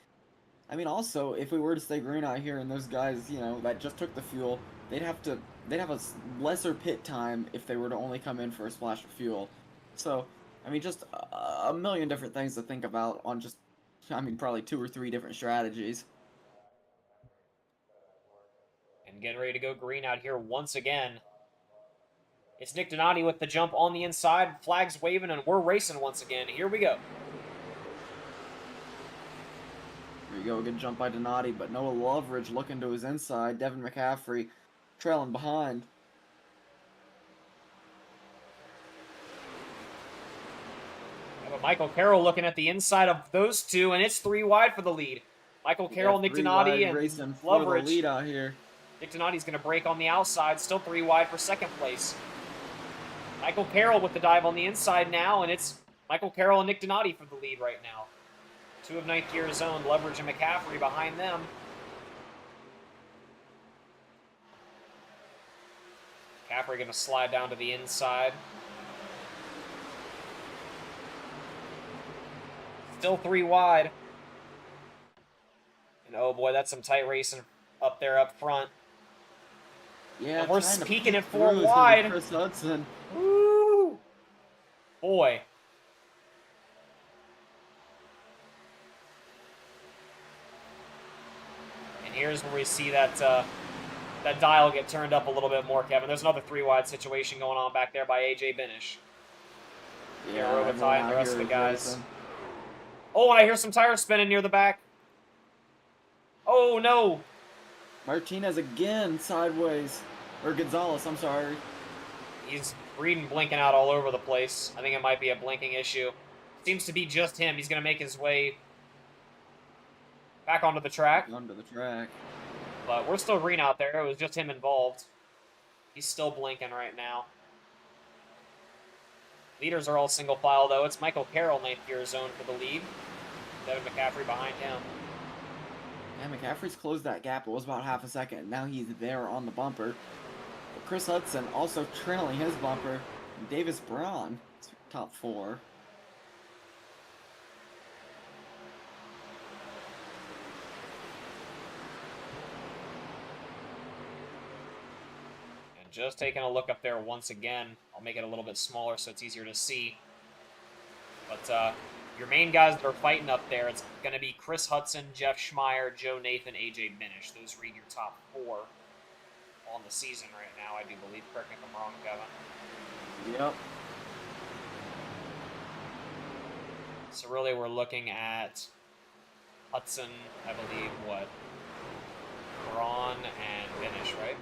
I mean, also, if we were to stay green out here and those guys, that just took the fuel, they'd have a lesser pit time if they were to only come in for a splash of fuel. So, I mean, just a million different things to think about on just, I mean, probably 2 or 3 different strategies. And getting ready to go green out here once again. It's Nick Donati with the jump on the inside, flags waving, and we're racing once again. Here we go. There you go, a good jump by Donati, but Noah Loveridge looking to his inside. Devin McCaffrey trailing behind. But Michael Carroll looking at the inside of those two, and it's 3 wide for the lead. Michael Carroll, Nick Donati, and racing for the Loveridge. lead out here. Nick Donati's going to break on the outside, still 3 wide for second place. Michael Carroll with the dive on the inside now, and it's Michael Carroll and Nick Donati for the lead right now. 2 of ninth gear zone, Loveridge and McCaffrey behind them. McCaffrey going to slide down to the inside. Still 3 wide. And oh boy, that's some tight racing up there up front. Yeah, and we're peeking at 4 through wide. Chris Hudson. Woo! Boy. And here's where we see that that dial get turned up a little bit more, Kevin. There's another 3 wide situation going on back there by AJ Binish. Yeah, Robitaille and the rest of the guys. Racing. Oh, and I hear some tires spinning near the back. Oh, no. Martinez again sideways. Or Gonzalez, I'm sorry. He's reading blinking out all over the place. I think it might be a blinking issue. Seems to be just him. He's going to make his way back onto the track. Onto the track. But we're still green out there. It was just him involved. He's still blinking right now. Leaders are all single file, though. It's Michael Carroll, 9th gear zone for the lead. Devin McCaffrey behind him. Yeah, McCaffrey's closed that gap. It was about half a second. Now he's there on the bumper. But Chris Hudson also trailing his bumper. And Davis Braun, top 4. And just taking a look up there once again. I'll make it a little bit smaller so it's easier to see. But your main guys that are fighting up there, it's going to be Chris Hudson, Jeff Schmeier, Joe Nathan, AJ Binish. Those read your top 4 on the season right now, I do believe. Correct me if I'm wrong, Kevin. Yep. So really we're looking at Hudson, I believe, what? Braun and Binish, right?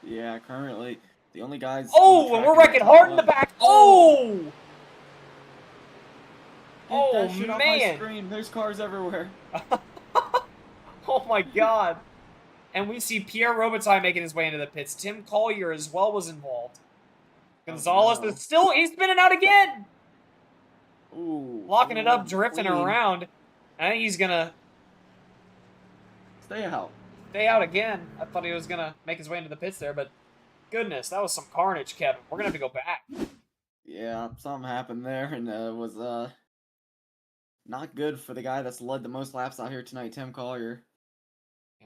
Yeah, currently the only guys. Oh, and we're wrecking hard in the back. Oh! Get that Oh, shit off my man. screen. There's cars everywhere. Oh, my God. And we see Pierre Robitaille making his way into the pits. Tim Collier as well was involved. Gonzalez is still, he's spinning out again. Ooh, locking it up, ooh, drifting clean. around. I think he's gonna Stay out. stay out again. I thought he was gonna make his way into the pits there, but goodness, that was some carnage, Kevin. We're gonna have to go back. Yeah, something happened there, and was not good for the guy that's led the most laps out here tonight, Tim Collier.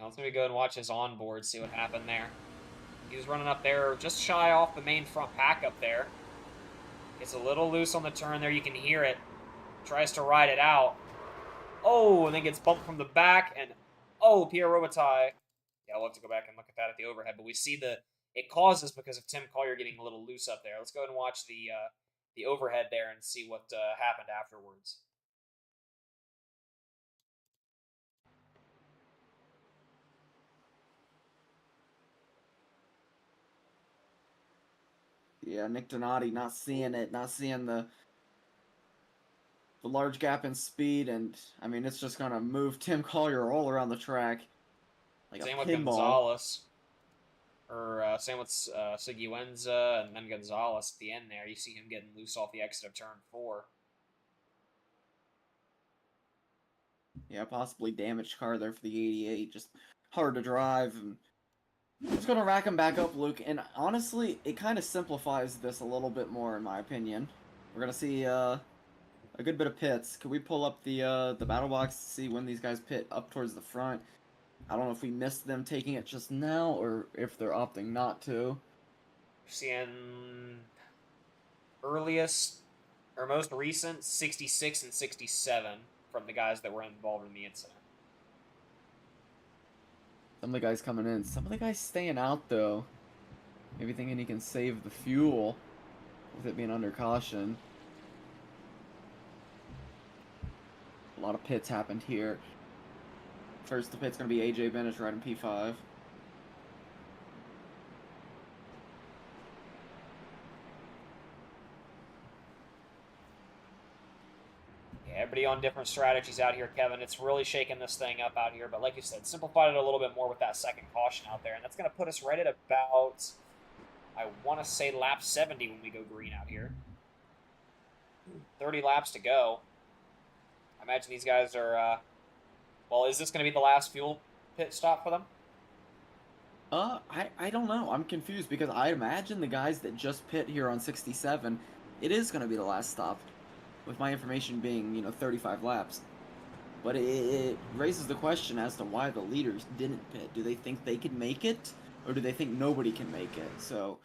Let's maybe go and watch his onboard, see what happened there. He was running up there just shy off the main front pack up there. Gets a little loose on the turn there. You can hear it. Tries to ride it out. Oh, and then gets bumped from the back. And, oh, Pierre Robitaille. Yeah, we'll have to go back and look at that at the overhead. But we see it causes because of Tim Collier getting a little loose up there. Let's go ahead and watch the overhead there and see what happened afterwards. Yeah, Nick Donati not seeing it, not seeing the large gap in speed, and I mean it's just gonna move Tim Collier all around the track like a Same with pinball. Gonzalez. Or same with Seguenza and then Gonzalez at the end there. You see him getting loose off the exit of turn 4. Yeah, possibly damaged car there for the 88. Just hard to drive. And it's gonna rack him back up, Luke. And honestly, it kind of simplifies this a little bit more, in my opinion. We're gonna see a good bit of pits. Could we pull up the battle box to see when these guys pit up towards the front? I don't know if we missed them taking it just now or if they're opting not to. Seeing earliest or most recent 66 and 67 from the guys that were involved in the incident. Some of the guys coming in. Some of the guys staying out, though. Maybe thinking he can save the fuel with it being under caution. A lot of pits happened here. First, the pit's going to be AJ Bennett riding P5. Yeah, everybody on different strategies out here, Kevin. It's really shaking this thing up out here. But like you said, simplified it a little bit more with that second caution out there. And that's going to put us right at about, I want to say, lap 70 when we go green out here. 30 laps to go. I imagine these guys are, well, is this going to be the last fuel pit stop for them? I don't know. I'm confused because I imagine the guys that just pit here on 67, it is going to be the last stop. With my information being, 35 laps. But it raises the question as to why the leaders didn't pit. Do they think they can make it? Or do they think nobody can make it? So,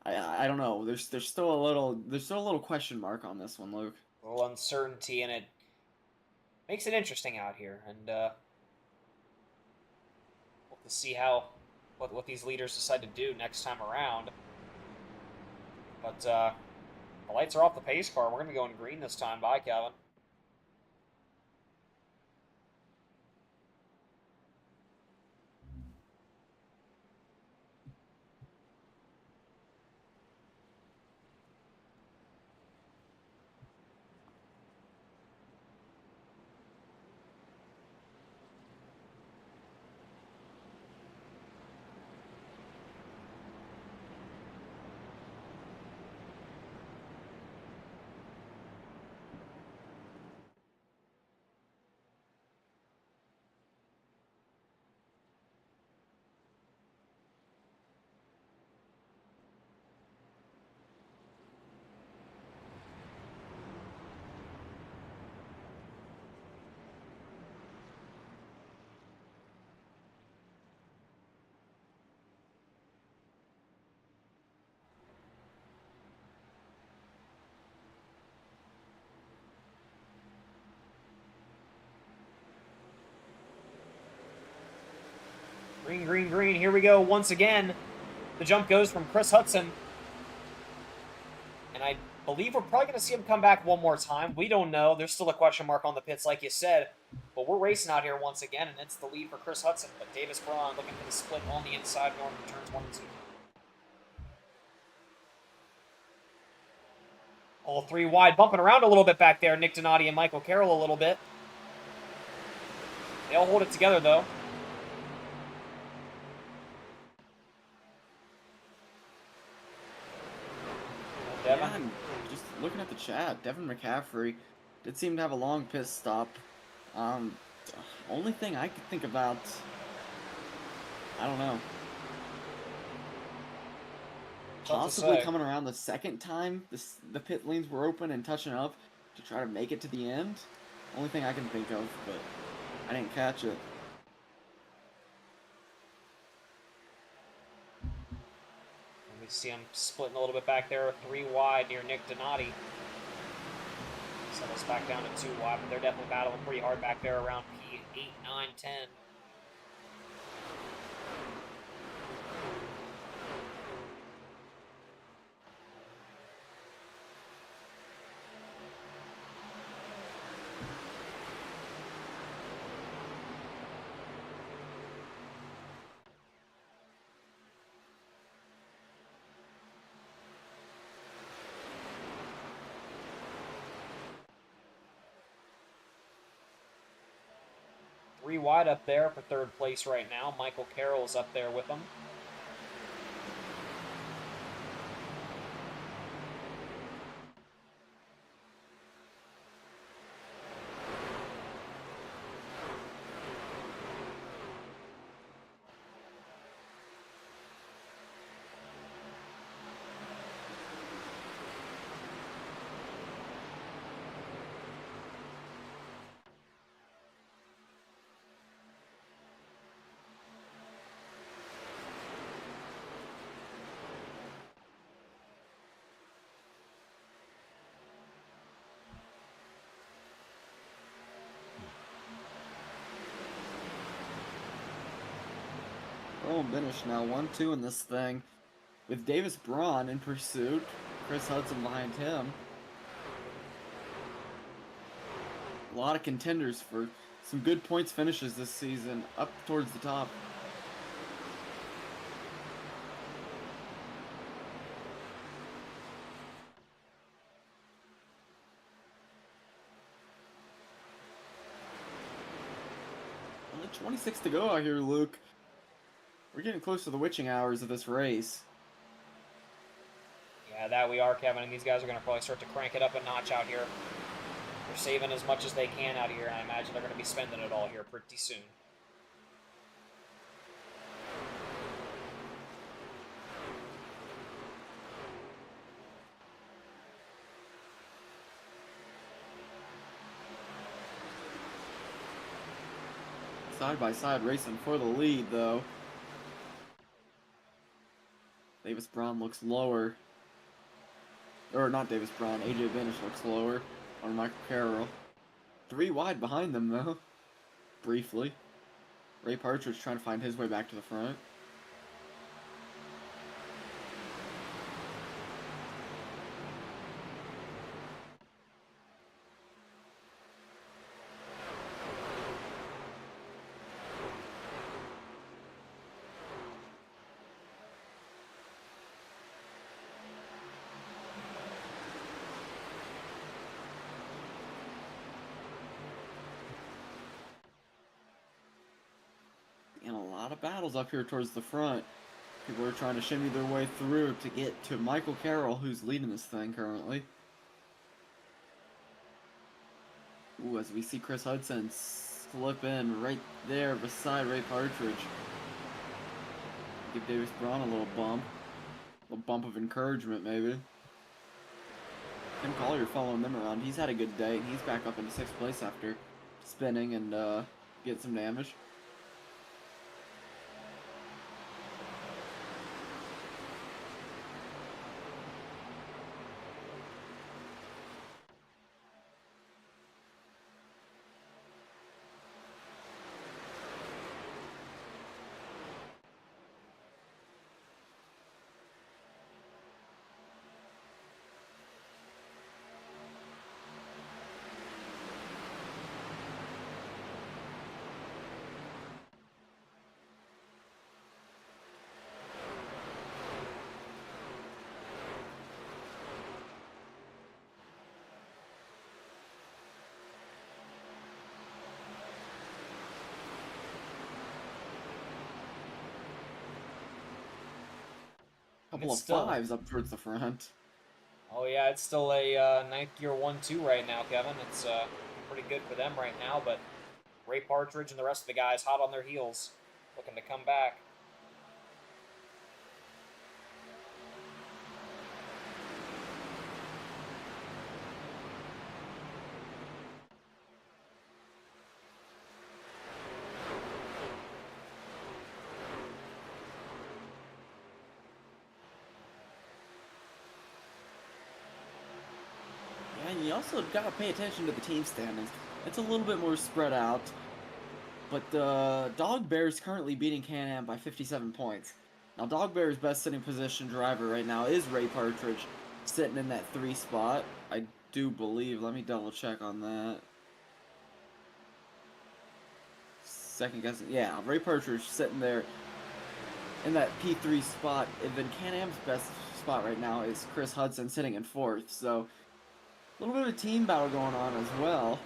I don't know. There's still a little question mark on this one, Luke. A little uncertainty, and it makes it interesting out here. And we'll have to see what these leaders decide to do next time around. But the lights are off the pace car. We're going to be going green this time. Bye, Kevin. Green, green, green. Here we go once again. The jump goes from Chris Hudson. And I believe we're probably going to see him come back one more time. We don't know. There's still a question mark on the pits, like you said. But we're racing out here once again, and it's the lead for Chris Hudson. But Davis Braun looking for the split on the inside north of turns 1 and 2. All three wide, bumping around a little bit back there. Nick Donati and Michael Carroll a little bit. They'll hold it together, though. Devin? Yeah, and just looking at the chat, Devin McCaffrey did seem to have a long pit stop. Um, only thing I could think about, I don't know, Tough to possibly say. coming around the second time the pit lanes were open and touching up to try to make it to the end. Only thing I can think of, but I didn't catch it. And we see him splitting a little bit back there, 3 wide near Nick Donati. Settles back down to 2 wide, but they're definitely battling pretty hard back there around P8, 9, 10. Three wide up there for third place right now. Michael Carroll's up there with them. Earl Binish now 1-2 in this thing, with Davis Braun in pursuit, Chris Hudson behind him. A lot of contenders for some good points finishes this season, up towards the top. Only 26 to go out here, Luke. We're getting close to the witching hours of this race. Yeah, that we are, Kevin, and these guys are going to probably start to crank it up a notch out here. They're saving as much as they can out here, and I imagine they're going to be spending it all here pretty soon. Side by side racing for the lead, though. Davis Braun looks lower. Or not Davis Braun, AJ Binish looks lower on Michael Carroll. 3 wide behind them, though. Briefly. Ray Partridge trying to find his way back to the front. And a lot of battles up here towards the front. People are trying to shimmy their way through to get to Michael Carroll, who's leading this thing currently. Ooh, as we see Chris Hudson slip in right there beside Ray Partridge. Give Davis Braun a little bump. A little bump of encouragement, maybe. Tim Collier following them around. He's had a good day. He's back up into 6th place after spinning and get some damage. Couple of Still, fives up towards the front. Oh yeah, it's still a ninth gear 1-2 right now, Kevin. It's pretty good for them right now, but Ray Partridge and the rest of the guys hot on their heels, looking to come back. Yeah, and you also gotta pay attention to the team standings. It's a little bit more spread out, but the Dog Bears currently beating Can-Am by 57 points. Now, Dog Bear's best sitting position driver right now is Ray Partridge, sitting in that 3 spot. I do believe. Let me double check on that. Second guessing. Yeah, Ray Partridge sitting there in that P3 spot. And then Can-Am's best spot right now is Chris Hudson sitting in 4th. So, a little bit of a team battle going on as well.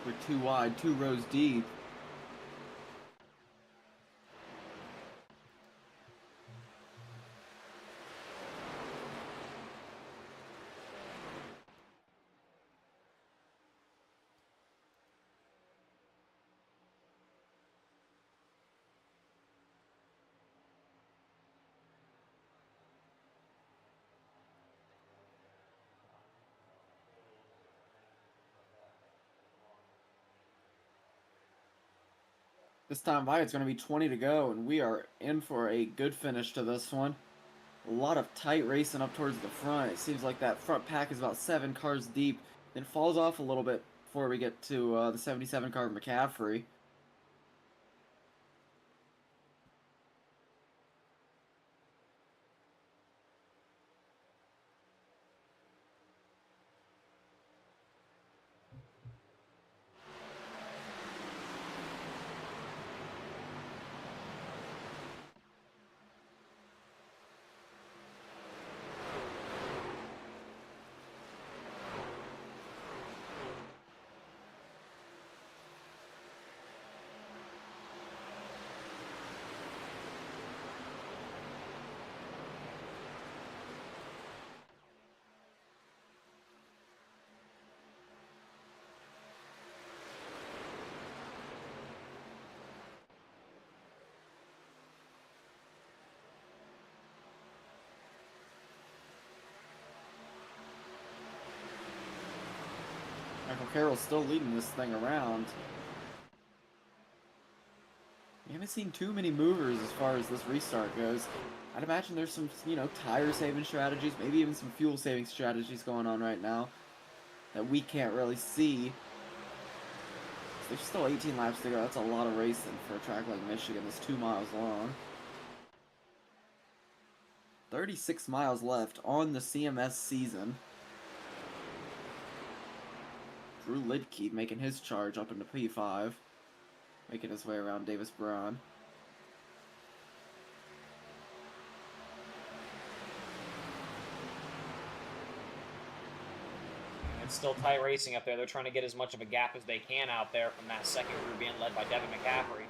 We're 2 wide, 2 rows deep. This time by, it's going to be 20 to go, and we are in for a good finish to this one. A lot of tight racing up towards the front. It seems like that front pack is about 7 cars deep, then falls off a little bit before we get to the 77 car of McCaffrey. Michael Carroll's still leading this thing around. We haven't seen too many movers as far as this restart goes. I'd imagine there's some, tire saving strategies, maybe even some fuel saving strategies going on right now that we can't really see. There's still 18 laps to go. That's a lot of racing for a track like Michigan that's 2 miles long. 36 miles left on the CMS season. Drew Lidke making his charge up into P5. Making his way around Davis Braun. It's still tight racing up there. They're trying to get as much of a gap as they can out there from that second group being led by Devin McCaffrey.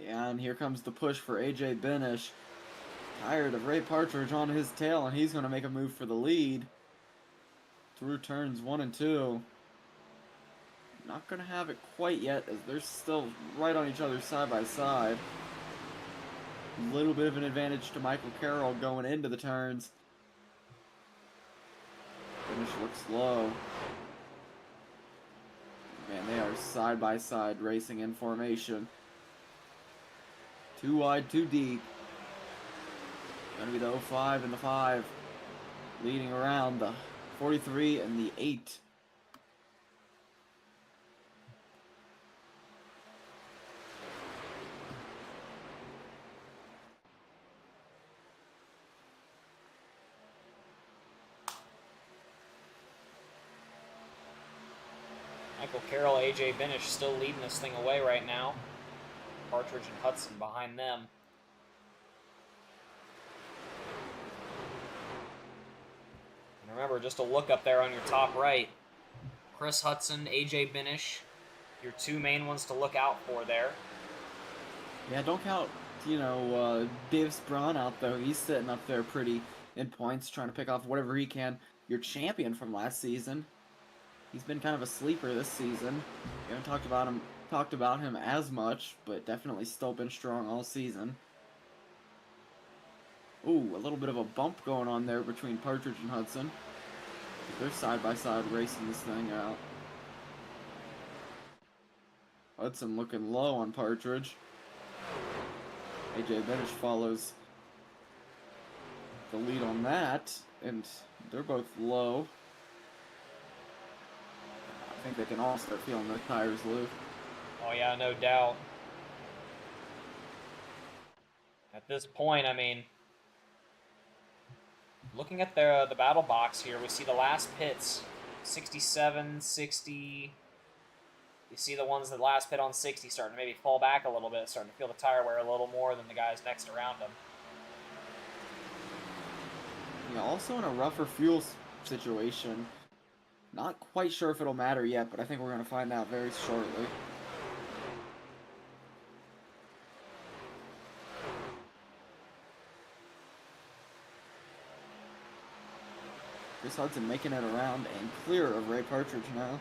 Yeah, and here comes the push for AJ Benish. Tired of Ray Partridge on his tail, and he's going to make a move for the lead. Through turns 1 and 2. Not going to have it quite yet, as they're still right on each other side by side. A little bit of an advantage to Michael Carroll going into the turns. Benish looks low. Man, they are side by side racing in formation. 2 wide, 2 deep. Gonna be the 05 and the 5. Leading around the 43 and the 8. Michael Carroll, AJ Binish still leading this thing away right now. Partridge and Hudson behind them. And remember, just a look up there on your top right. Chris Hudson, AJ Binish, your two main ones to look out for there. Yeah, don't count, Davis Braun out, though. He's sitting up there pretty in points, trying to pick off whatever he can. Your champion from last season. He's been kind of a sleeper this season. We haven't talked about him as much, but definitely still been strong all season. Ooh, a little bit of a bump going on there between Partridge and Hudson. They're side by side racing this thing out. Hudson looking low on Partridge. AJ Benish follows the lead on that, and they're both low. I think they can all start feeling their tires loose. Oh yeah, no doubt. At this point, I mean, looking at the battle box here, we see the last pits, 67, 60. You see the ones that last pit on 60 starting to maybe fall back a little bit, starting to feel the tire wear a little more than the guys next around them. Yeah, also in a rougher fuel situation. Not quite sure if it'll matter yet, but I think we're going to find out very shortly. Chris Hudson making it around and clear of Ray Partridge now.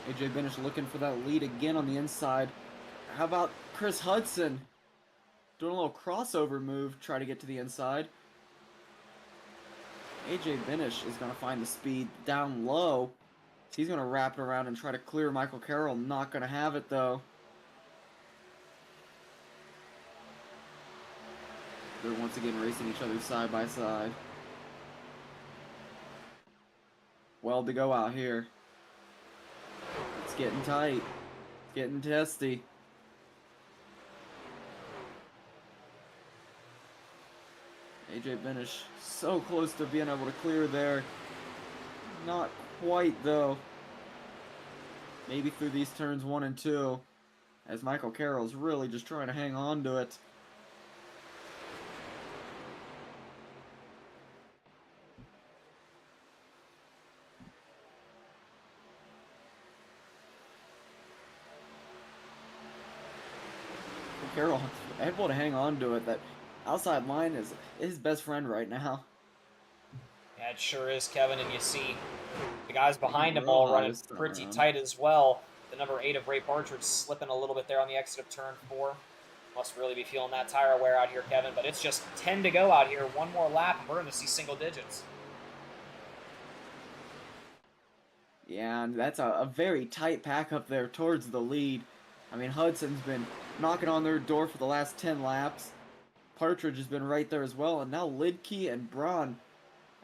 AJ Benish looking for that lead again on the inside. How about Chris Hudson? Doing a little crossover move, try to get to the inside. AJ Benish is going to find the speed down low. He's going to wrap it around and try to clear Michael Carroll. Not going to have it, though. They're once again racing each other side by side. Well to go out here. It's getting tight. It's getting testy. AJ Benish so close to being able to clear there. Not quite, though. Maybe through these turns 1 and 2. As Michael Carroll's really just trying to hang on to it. Carroll able to hang on to it. That outside line is his best friend right now. Yeah, it sure is, Kevin, and you see the guys behind him all running pretty tight as well. The number 8 of Ray Partridge slipping a little bit there on the exit of turn 4. Must really be feeling that tire wear out here, Kevin, but it's just 10 to go out here. One more lap, and we're going to see single digits. Yeah, and that's a very tight pack up there towards the lead. I mean, Hudson's been knocking on their door for the last 10 laps. Partridge has been right there as well, and now Lidke and Braun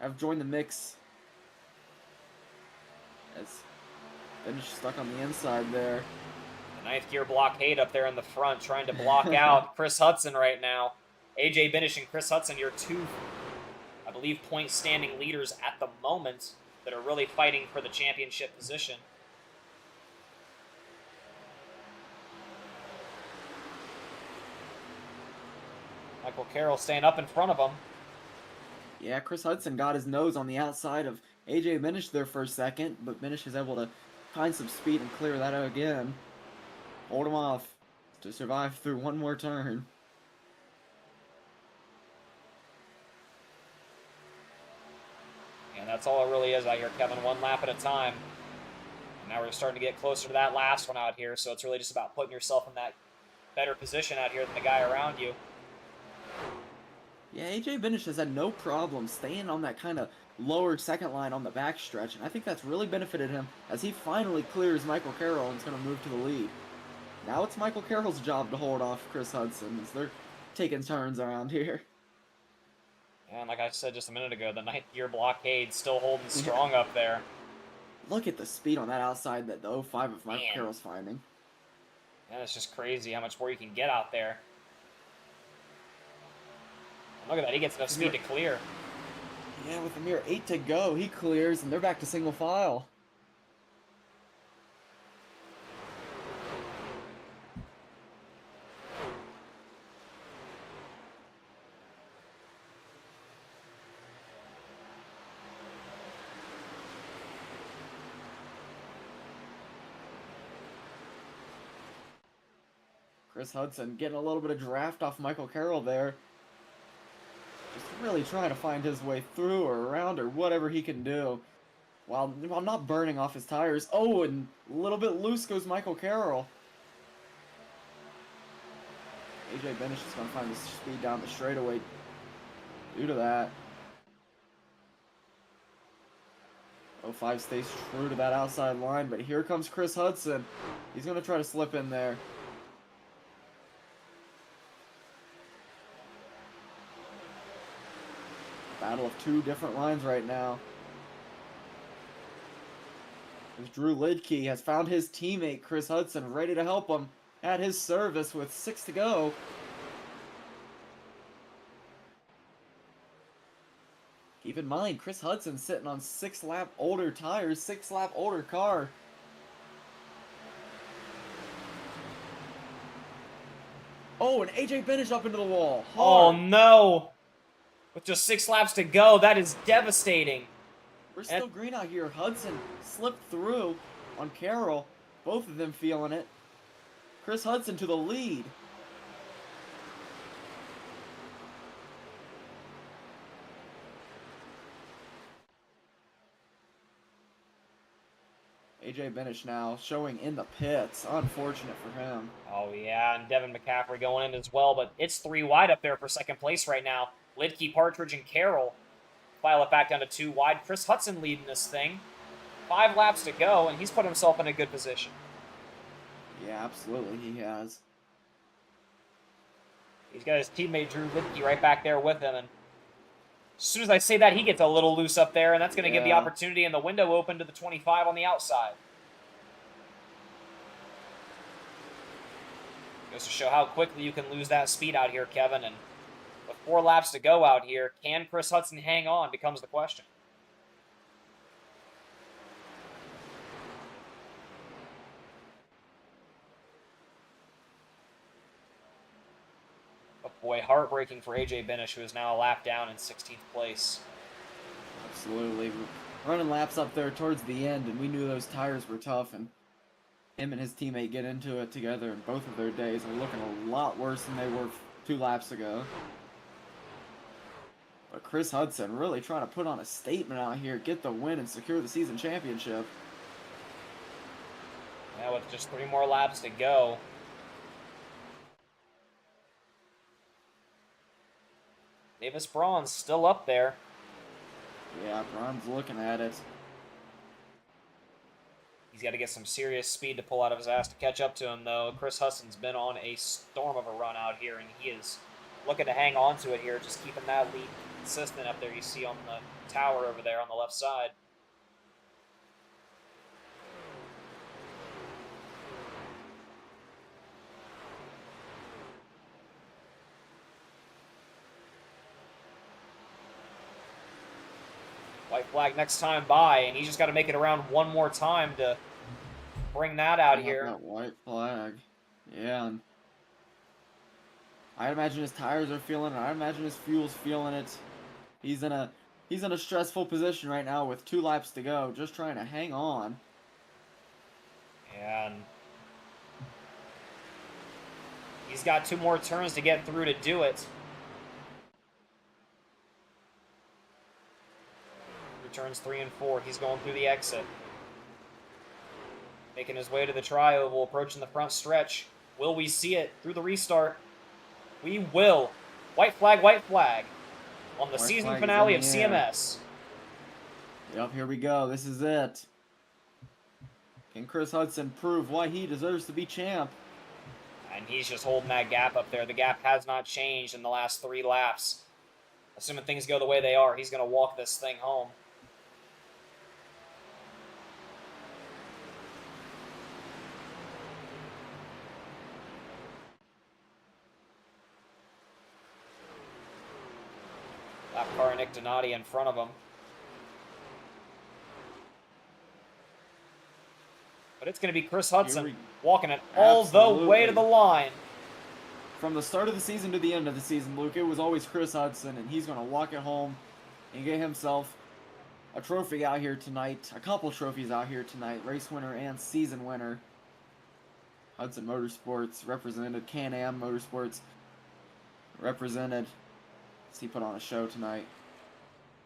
have joined the mix. As Benish stuck on the inside there. The 9th gear blockade up there in the front, trying to block out Chris Hudson right now. AJ Benish and Chris Hudson, your two, I believe, point standing leaders at the moment that are really fighting for the championship position. Michael Carroll staying up in front of him. Yeah, Chris Hudson got his nose on the outside of AJ Benish there for a second, but Benish is able to find some speed and clear that out again. Hold him off to survive through one more turn. And that's all it really is out here, Kevin. One lap at a time. And now we're starting to get closer to that last one out here, so it's really just about putting yourself in that better position out here than the guy around you. Yeah, AJ Benish has had no problem staying on that kind of lower second line on the backstretch, and I think that's really benefited him as he finally clears Michael Carroll and is going to move to the lead. Now it's Michael Carroll's job to hold off Chris Hudson as they're taking turns around here. And like I said just a minute ago, the ninth gear blockade still holding Yeah. strong up there. Look at the speed on that outside that the 05 of Michael Man. Carroll's finding. Yeah, it's just crazy how much more you can get out there. And look at that, he gets enough speed to clear. Yeah, with a mere 8 to go, he clears, and they're back to single file. Chris Hudson getting a little bit of draft off Michael Carroll there. Just really trying to find his way through or around or whatever he can do. While not burning off his tires. Oh, and a little bit loose goes Michael Carroll. AJ Benish is going to find the speed down the straightaway due to that. 05 stays true to that outside line, but here comes Chris Hudson. He's going to try to slip in there. Battle of two different lines right now. As Drew Lidke has found his teammate Chris Hudson ready to help him at his service with 6 to go. Keep in mind, Chris Hudson's sitting on 6-lap older tires, 6-lap older car. Oh, and AJ Benish up into the wall. Oh Hard. no! With just 6 laps to go, that is devastating. We're still green out here. Hudson slipped through on Carroll. Both of them feeling it. Chris Hudson to the lead. AJ Benish now showing in the pits. Unfortunate for him. Oh yeah, and Devin McCaffrey going in as well, but it's 3 wide up there for second place right now. Lidke, Partridge, and Carroll file it back down to 2 wide. Chris Hudson leading this thing. 5 laps to go, and he's put himself in a good position. Yeah, absolutely he has. He's got his teammate Drew Lidke right back there with him, and as soon as I say that, he gets a little loose up there, and that's going to give the opportunity and the window open to the 25 on the outside. Goes to show how quickly you can lose that speed out here, Kevin, and with 4 laps to go out here, can Chris Hudson hang on becomes the question. But boy, heartbreaking for AJ Benish, who is now a lap down in 16th place. Absolutely. Running laps up there towards the end, and we knew those tires were tough, and him and his teammate get into it together, and both of their days are looking a lot worse than they were 2 laps ago. But Chris Hudson really trying to put on a statement out here, get the win, and secure the season championship. Now with just 3 more laps to go. Davis Braun's still up there. Yeah, Braun's looking at it. He's got to get some serious speed to pull out of his ass to catch up to him, though. Chris Hudson's been on a storm of a run out here, and he is looking to hang on to it here, just keeping that lead consistent up there you see on the tower over there on the left side. White flag next time by, and he's just got to make it around one more time to bring that out here. That white flag. Yeah, and I imagine his tires are feeling it. I imagine his fuel's feeling it. He's in a stressful position right now with 2 laps to go, just trying to hang on. And he's got 2 more turns to get through to do it. Turns 3 and 4. He's going through the exit. Making his way to the tri-oval, approaching the front stretch. Will we see it through the restart? We will. white flag on the White season flag is in finale of the air. CMS. Yep, here we go. This is it. Can Chris Hudson prove why he deserves to be champ? And he's just holding that gap up there. The gap has not changed in the last 3 laps. Assuming things go the way they are, he's going to walk this thing home. Lap car Nick Donati in front of him. But it's going to be Chris Hudson walking it all the way to the line. From the start of the season to the end of the season, Luke, it was always Chris Hudson, and he's going to walk it home and get himself a trophy out here tonight. A couple trophies out here tonight. Race winner and season winner. Hudson Motorsports represented. Can-Am Motorsports represented. He put on a show tonight.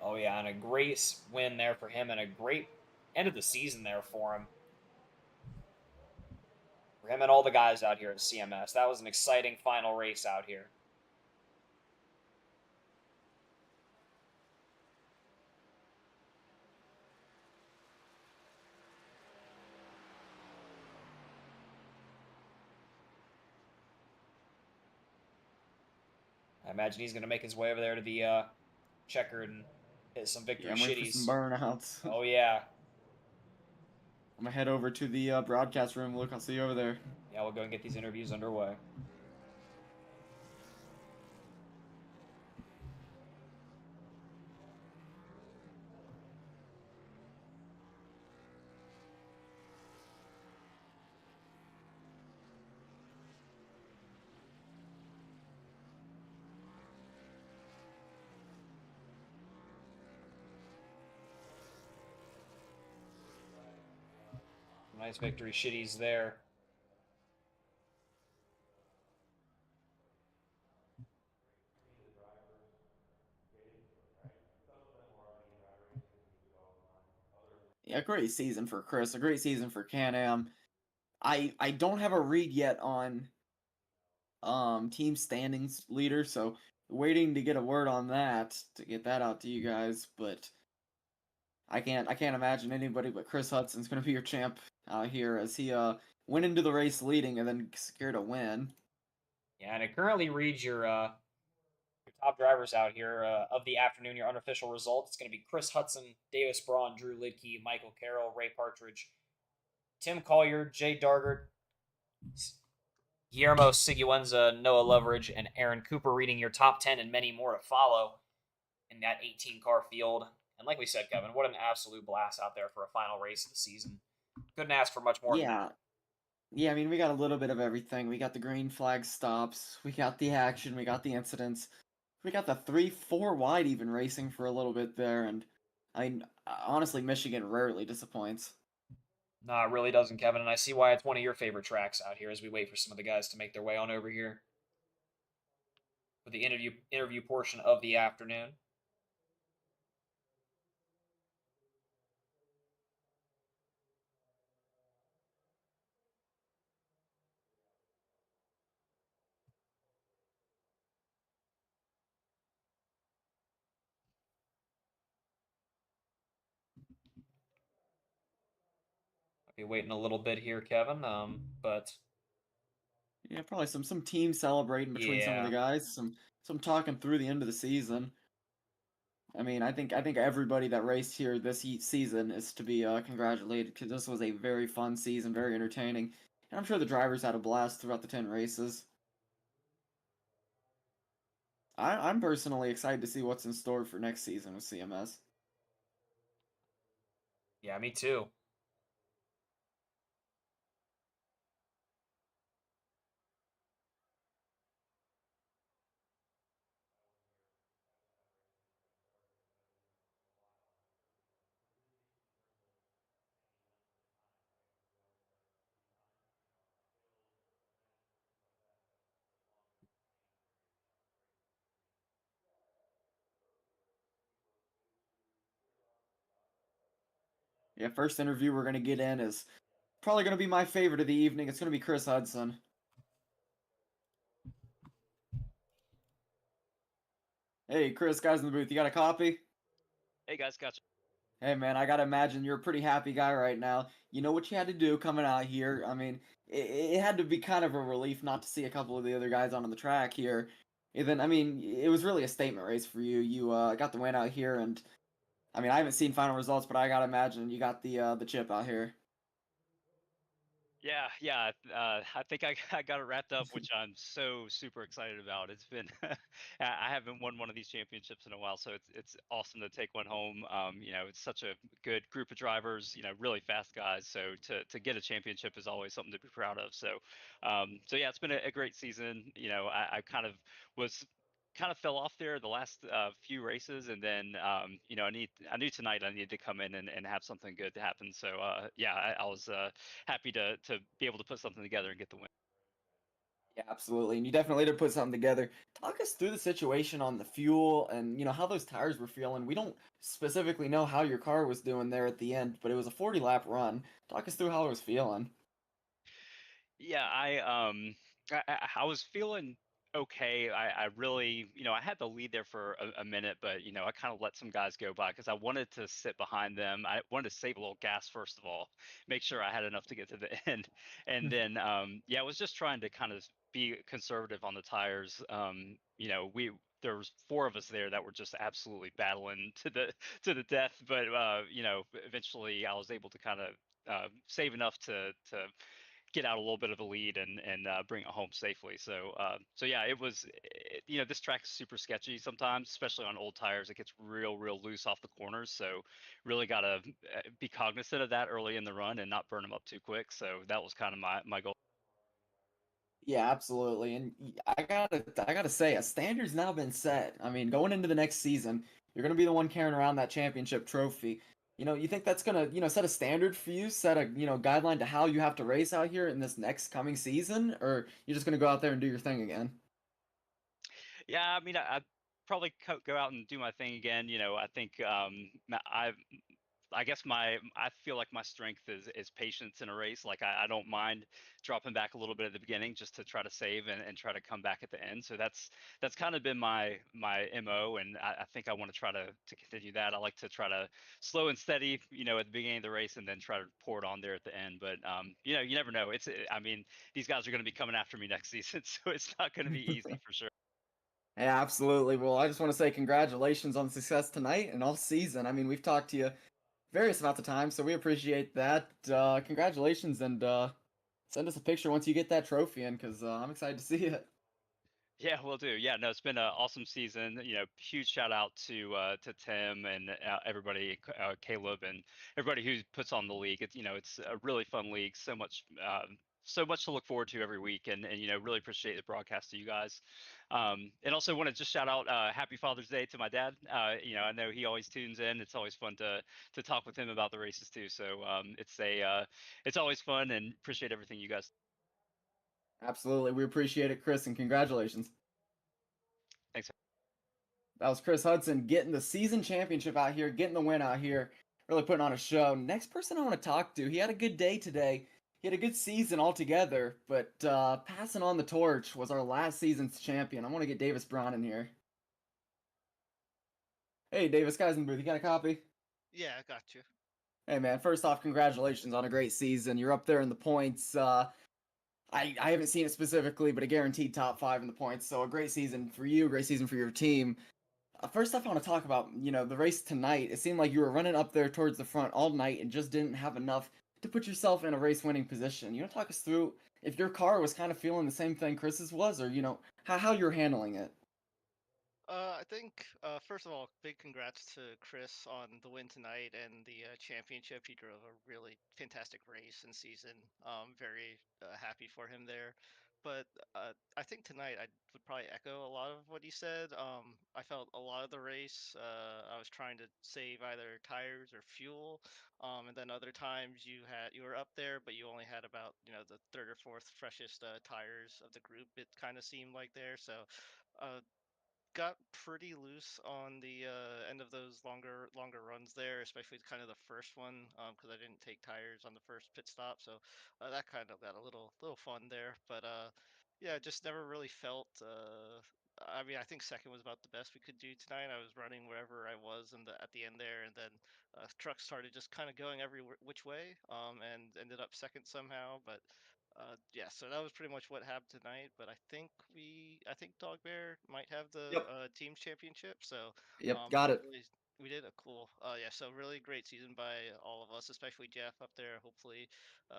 Oh, yeah, and a great win there for him and a great end of the season there for him. For him and all the guys out here at CMS. That was an exciting final race out here. I imagine he's going to make his way over there to the checkered and hit some victory I'm waiting for shitties. some burnouts. Oh, yeah. I'm going to head over to the broadcast room. Luke, I'll see you over there. Yeah, we'll go and get these interviews underway. Nice victory shitties there. Yeah, great season for Chris. A great season for Can-Am. I don't have a read yet on team standings leader, so waiting to get a word on that to get that out to you guys, but I can't imagine anybody but Chris Hudson's gonna be your champ out here as he went into the race leading and then secured a win. Yeah, and it currently reads your top drivers out here of the afternoon, your unofficial results. It's going to be Chris Hudson, Davis Braun, Drew Lidke, Michael Carroll, Ray Partridge, Tim Collier, Jay Dargard, Guillermo Siguenza, Noah Loveridge, and Aaron Cooper reading your top 10 and many more to follow in that 18-car field. And like we said, Kevin, what an absolute blast out there for a final race of the season. Couldn't ask for much more. Yeah. Yeah, I mean, we got a little bit of everything. We got the green flag stops, we got the action, we got the incidents, we got the 3-4 wide even racing for a little bit there, and honestly, Michigan rarely disappoints. Nah, it really doesn't, Kevin, and I see why it's one of your favorite tracks out here as we wait for some of the guys to make their way on over here for the interview portion of the afternoon. I'll be waiting a little bit here, Kevin, but Yeah, probably some team celebrating between some of the guys, some talking through the end of the season. I mean, I think everybody that raced here this season is to be congratulated because this was a very fun season, very entertaining, and I'm sure the drivers had a blast throughout the 10 races. I'm personally excited to see what's in store for next season with CMS. yeah, me too. Yeah, first interview we're gonna get in is probably gonna be my favorite of the evening. It's gonna be Chris Hudson. Hey, Chris, guys in the booth, you got a copy? Hey guys, gotcha. Hey, man, I gotta imagine you're a pretty happy guy right now. You know what you had to do coming out here. I mean, it had to be kind of a relief not to see a couple of the other guys on the track here. And then, I mean, it was really a statement race for you. You got the win out here, and I mean, I haven't seen final results, but I gotta imagine you got the chip out here. Yeah, yeah. I think I got it wrapped up, which I'm so super excited about. It's been I haven't won one of these championships in a while, so it's awesome to take one home. It's such a good group of drivers, really fast guys. So to get a championship is always something to be proud of. So yeah, it's been a great season. I kind of was kind of fell off there the last few races, and then I knew tonight I needed to come in and have something good to happen. So yeah, I was happy to be able to put something together and get the win. Yeah, absolutely. And you definitely did put something together. Talk us through the situation on the fuel and, how those tires were feeling. We don't specifically know how your car was doing there at the end, but it was a 40 lap run. Talk us through how it was feeling. Yeah, I was feeling okay. I really, I had the lead there for a minute, but I kind of let some guys go by because I wanted to sit behind them. I wanted to save a little gas first of all, make sure I had enough to get to the end, and then yeah, I was just trying to kind of be conservative on the tires. We there was four of us there that were just absolutely battling to the death, but eventually I was able to kind of save enough to get out a little bit of a lead and bring it home safely. So yeah, this track is super sketchy sometimes, especially on old tires. It gets real loose off the corners, so really gotta be cognizant of that early in the run and not burn them up too quick. So that was kind of my goal. Yeah, absolutely. And I gotta say, a standard's now been set. I mean, going into the next season, you're gonna be the one carrying around that championship trophy. You think that's gonna, set a standard for you, set a, guideline to how you have to race out here in this next coming season, or you're just gonna go out there and do your thing again? Yeah, I mean, I'd probably go out and do my thing again. I think I guess I feel like my strength is patience in a race. Like I don't mind dropping back a little bit at the beginning just to try to save and try to come back at the end. So that's kind of been my MO, and I think I want to try to continue that. I like to try to slow and steady, at the beginning of the race, and then try to pour it on there at the end. But you never know. I mean, these guys are going to be coming after me next season, so it's not going to be easy for sure. Yeah, absolutely. Well, I just want to say congratulations on the success tonight and all season. I mean, we've talked to you various amounts of times, so we appreciate that. Congratulations, and send us a picture once you get that trophy in, because I'm excited to see it. Yeah, will do. Yeah, no, it's been an awesome season. Huge shout out to Tim and everybody, Caleb and everybody who puts on the league. It's a really fun league. So much to look forward to every week, and really appreciate the broadcast to you guys. And also want to just shout out Happy Father's Day to my dad. I know he always tunes in. It's always fun to talk with him about the races too. So it's always fun, and appreciate everything you guys. Absolutely, we appreciate it, Chris, and congratulations. Thanks. That was Chris Hudson getting the season championship out here, getting the win out here, really putting on a show. Next person I want to talk to, he had a good day today. He had a good season altogether, but passing on the torch was our last season's champion. I want to get Davis Braun in here. Hey, Davis, guys in the booth, you got a copy? Yeah, I got you. Hey, man, first off, congratulations on a great season. You're up there in the points. I haven't seen it specifically, but a guaranteed top five in the points. So a great season for you, great season for your team. First off, I want to talk about, the race tonight. It seemed like you were running up there towards the front all night and just didn't have enough to put yourself in a race winning position. You want to talk us through if your car was kind of feeling the same thing Chris's was, or, how you're handling it? I think first of all, big congrats to Chris on the win tonight and the championship. He drove a really fantastic race and season. Very happy for him there. But I think tonight I would probably echo a lot of what he said. I felt a lot of the race. I was trying to save either tires or fuel, and then other times you were up there, but you only had about the third or fourth freshest tires of the group. It kind of seemed like there. So. Uh, got pretty loose on the end of those longer runs there, especially kind of the first one because I didn't take tires on the first pit stop, so that kind of got a little fun there. But yeah, just never really felt I mean, I think second was about the best we could do tonight. I was running wherever I was at the end there, and then truck started just kind of going every which way, and ended up second somehow. But yeah, so that was pretty much what happened tonight. But I think Dog Bear might have the Yep. team's championship. So Yep. Got it. really, we did a cool. Yeah, so really great season by all of us, especially Jeff up there. Hopefully,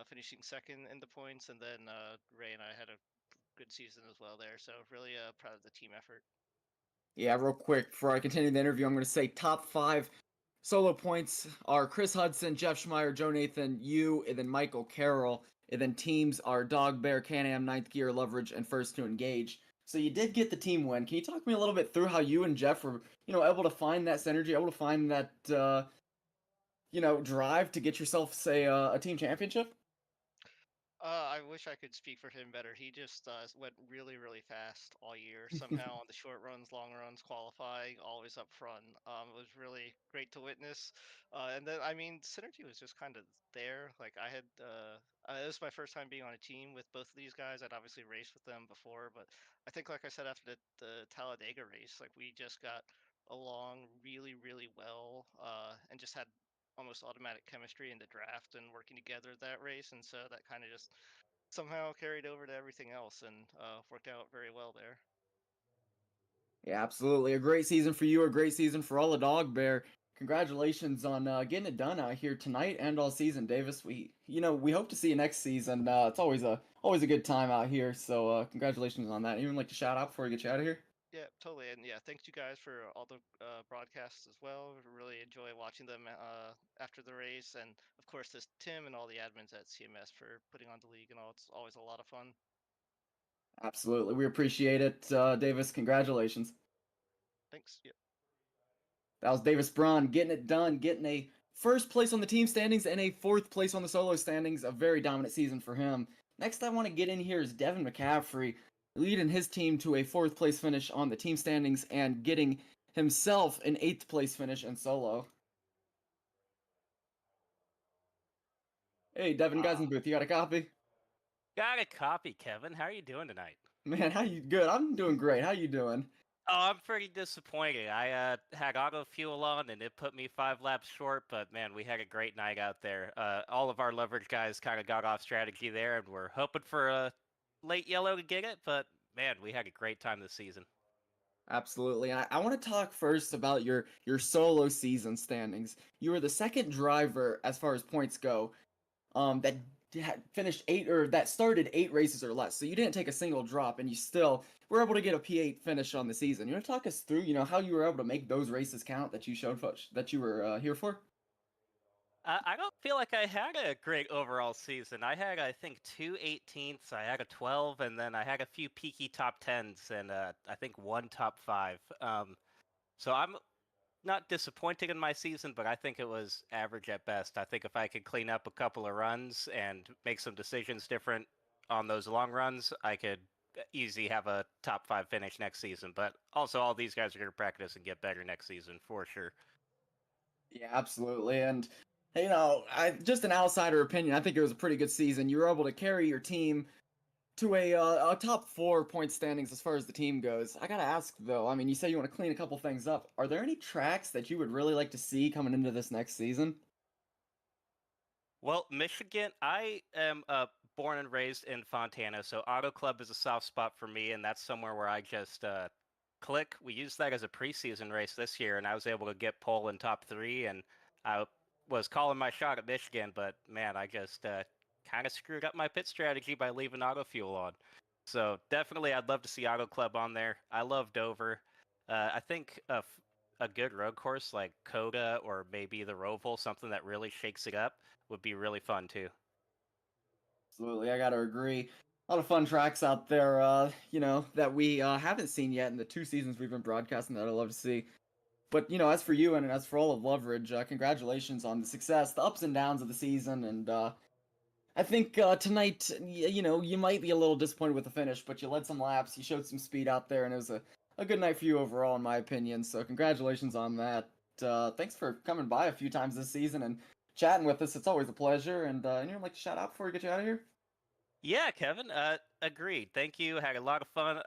finishing second in the points, and then Ray and I had a good season as well there. So really proud of the team effort. Yeah, real quick before I continue the interview, I'm going to say top 5 solo points are Chris Hudson, Jeff Schmeier, Joe Nathan, you, and then Michael Carroll. And then teams are Dog Bear, Can-Am, Ninth Gear, Leverage, and First to Engage. So you did get the team win. Can you talk to me a little bit through how you and Jeff were, able to find that synergy, able to find that, drive to get yourself, say, a team championship? I wish I could speak for him better. He just went really, really fast all year. Somehow on the short runs, long runs, qualifying, always up front. It was really great to witness. And then, I mean, synergy was just kind of there. Like it was my first time being on a team with both of these guys. I'd obviously raced with them before, but I think, like I said, after the Talladega race, like we just got along really, really well, and just had almost automatic chemistry in the draft and working together that race, and so that kind of just somehow carried over to everything else and worked out very well there. Yeah, absolutely. A great season for you, a great season for all the Dog Bear. Congratulations on getting it done out here tonight and all season, Davis. We hope to see you next season. It's always a good time out here. So congratulations on that. Even like to shout out before we get you out of here. Yeah, totally. And yeah, thanks you guys for all the broadcasts as well. Really enjoy watching them after the race, and of course this Tim and all the admins at CMS for putting on the league and all. It's always a lot of fun. Absolutely, we appreciate it, Davis. Congratulations. Thanks. Yeah. That was Davis Braun getting it done, getting a first place on the team standings and a fourth place on the solo standings. A very dominant season for him. Next, I want to get in here is Devin McCaffrey, leading his team to a fourth place finish on the team standings and getting himself an eighth place finish in solo. Hey, Devin, guys in the booth, you got a copy? Got a copy, Kevin. How are you doing tonight? Man, how you good? I'm doing great. How you doing? Oh, I'm pretty disappointed. I had auto fuel on and it put me 5 laps short, but man, we had a great night out there. All of our leverage guys kind of got off strategy there, and we're hoping for a late yellow to get it, but man, we had a great time this season. Absolutely. I want to talk first about your solo season standings. You were the second driver as far as points go, that had finished that started 8 races or less. So you didn't take a single drop, and you still were able to get a P8 finish on the season. You want to talk us through, how you were able to make those races count that you showed that you were here for? I don't feel like I had a great overall season. I had, I think, 2 18ths, I had a 12, and then I had a few peaky top 10s, and I think one top 5. So I'm not disappointed in my season, but I think it was average at best. I think if I could clean up a couple of runs and make some decisions different on those long runs, I could easily have a top 5 finish next season. But also, all these guys are going to practice and get better next season for sure. Yeah, absolutely. And I just an outsider opinion. I think it was a pretty good season. You were able to carry your team to a top 4 point standings as far as the team goes. I gotta ask though. I mean, you say you want to clean a couple things up. Are there any tracks that you would really like to see coming into this next season? Well, Michigan, I am born and raised in Fontana, so Auto Club is a soft spot for me, and that's somewhere where I just click. We used that as a preseason race this year, and I was able to get pole in top 3, and I was calling my shot at Michigan, but man, I just kind of screwed up my pit strategy by leaving auto fuel on. So definitely, I'd love to see Auto Club on there. I love Dover. I think a good road course like Coda or maybe the Roval, something that really shakes it up, would be really fun too. Absolutely, I gotta agree. A lot of fun tracks out there, that we haven't seen yet in the 2 seasons we've been broadcasting that I'd love to see. But, as for you and as for all of Leverage, congratulations on the success, the ups and downs of the season, and I think tonight, you might be a little disappointed with the finish, but you led some laps, you showed some speed out there, and it was a good night for you overall, in my opinion. So congratulations on that. Thanks for coming by a few times this season and chatting with us. It's always a pleasure. And anyone like to shout out before we get you out of here? Yeah, Kevin. Agreed. Thank you. Had a lot of fun.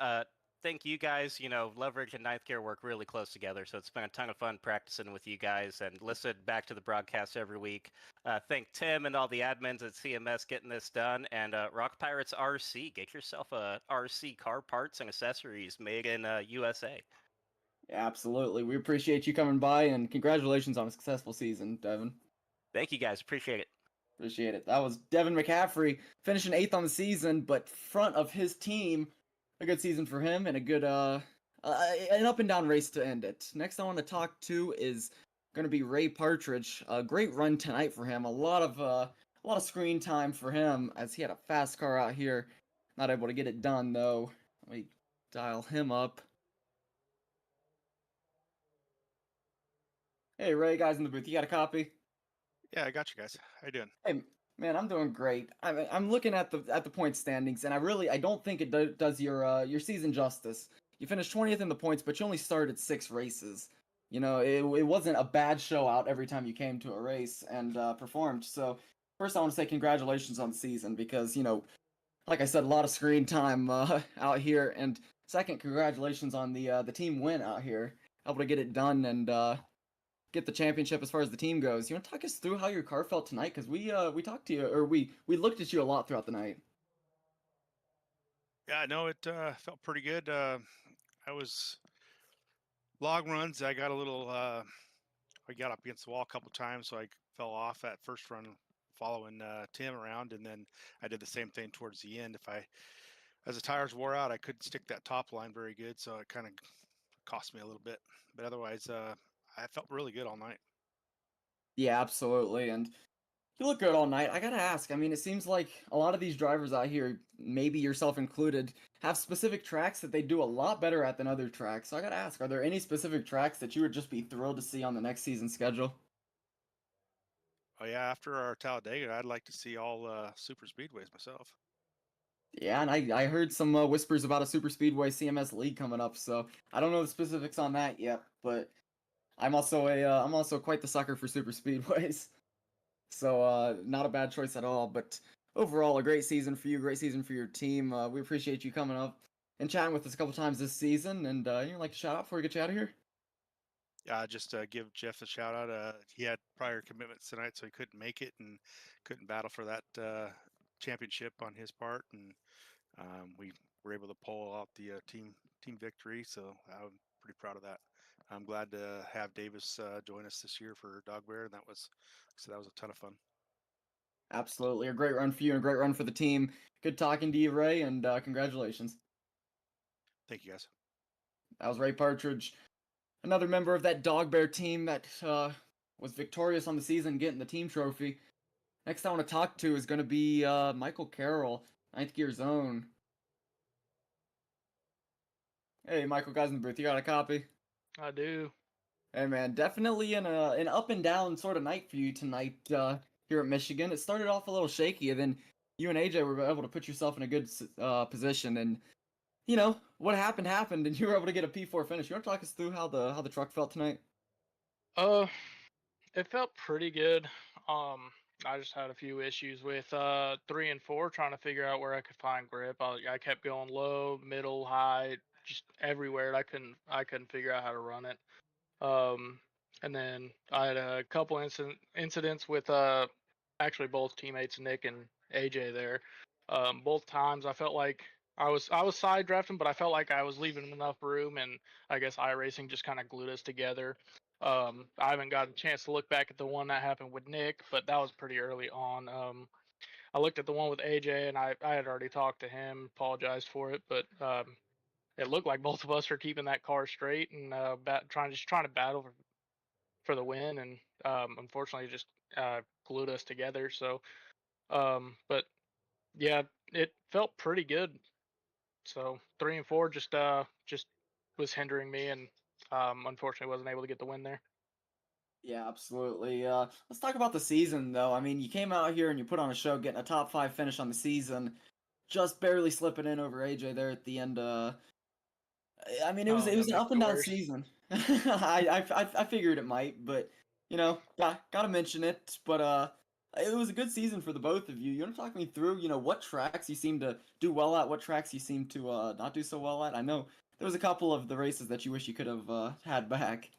thank you guys. Leverage and Ninth Gear work really close together, so it's been a ton of fun practicing with you guys and listen back to the broadcast every week. Thank Tim and all the admins at CMS getting this done, and Rock Pirates RC. Get yourself a RC car parts and accessories made in USA. Yeah, absolutely. We appreciate you coming by, and congratulations on a successful season, Devin. Thank you guys. Appreciate it. Appreciate it. That was Devin McCaffrey finishing 8th on the season, but front of his team. A good season for him and a good an up and down race to end it. Next I want to talk to is going to be Ray Partridge. A great run tonight for him. A lot of screen time for him as he had a fast car out here. Not able to get it done though. Let me dial him up. Hey Ray, guys in the booth, you got a copy? Yeah, I got you guys. How you doing? Hey, man, I'm doing great. I'm looking at the point standings, and I don't think it does your season justice. You finished 20th in the points, but you only started 6 races. It wasn't a bad show out every time you came to a race and performed. So first, I want to say congratulations on the season because like I said, a lot of screen time out here, and second, congratulations on the team win out here, able to get it done and get the championship as far as the team goes. You want to talk us through how your car felt tonight? Because we talked to you, or we looked at you a lot throughout the night. Yeah, no, it felt pretty good. I was long runs. I got a little. I got up against the wall a couple times, so I fell off that first run following Tim around, and then I did the same thing towards the end. As the tires wore out, I couldn't stick that top line very good, so it kind of cost me a little bit. But otherwise, I felt really good all night. Yeah, absolutely. And you look good all night. I gotta ask. I mean, it seems like a lot of these drivers out here, maybe yourself included, have specific tracks that they do a lot better at than other tracks. So I gotta ask, are there any specific tracks that you would just be thrilled to see on the next season schedule? Oh yeah, after our Talladega, I'd like to see all super speedways myself. Yeah, and I heard some whispers about a super speedway CMS league coming up. So I don't know the specifics on that yet, but I'm also quite the sucker for super speedways. So not a bad choice at all. But overall, a great season for you, great season for your team. We appreciate you coming up and chatting with us a couple times this season. And you'd like to shout out before we get you out of here? Yeah, just give Jeff a shout out. He had prior commitments tonight, so he couldn't make it and couldn't battle for that championship on his part. And we were able to pull out the team victory. So I'm pretty proud of that. I'm glad to have Davis join us this year for Dog Bear, and that was a ton of fun. Absolutely, a great run for you and a great run for the team. Good talking to you, Ray, and congratulations. Thank you guys. That was Ray Partridge, another member of that Dog Bear team that was victorious on the season, getting the team trophy. Next I want to talk to is going to be Michael Carroll, Ninth Gear Zone. Hey, Michael, guys in the booth, you got a copy? I do. Hey, man, definitely an up and down sort of night for you tonight here at Michigan. It started off a little shaky, and then you and AJ were able to put yourself in a good position, and what happened, and you were able to get a P4 finish. You want to talk us through how the truck felt tonight? Uh, it felt pretty good. I just had a few issues with 3 and 4, trying to figure out where I could find grip. I kept going low, middle, high, just everywhere. I couldn't figure out how to run it. Um, and then I had a couple incidents with actually both teammates Nick and AJ there. Both times I felt like I was side drafting, but I felt like I was leaving enough room, and I guess iRacing just kind of glued us together. I haven't got a chance to look back at the one that happened with Nick, but that was pretty early on. I looked at the one with AJ, and I had already talked to him, apologized for it, but it looked like both of us are keeping that car straight and trying to battle for the win, and unfortunately it just glued us together. So, but yeah, it felt pretty good. So 3 and 4 just was hindering me, and unfortunately wasn't able to get the win there. Yeah, absolutely. Let's talk about the season, though. I mean, you came out here and you put on a show, getting a top 5 finish on the season, just barely slipping in over AJ there at the end. I mean, Oh, it that was an makes up it and down worse. season. I figured it might, but gotta mention it. But It was a good season for the both of you. You want to talk me through, what tracks you seem to do well at, what tracks you seem to not do so well at? I know there was a couple of the races that you wish you could have had back.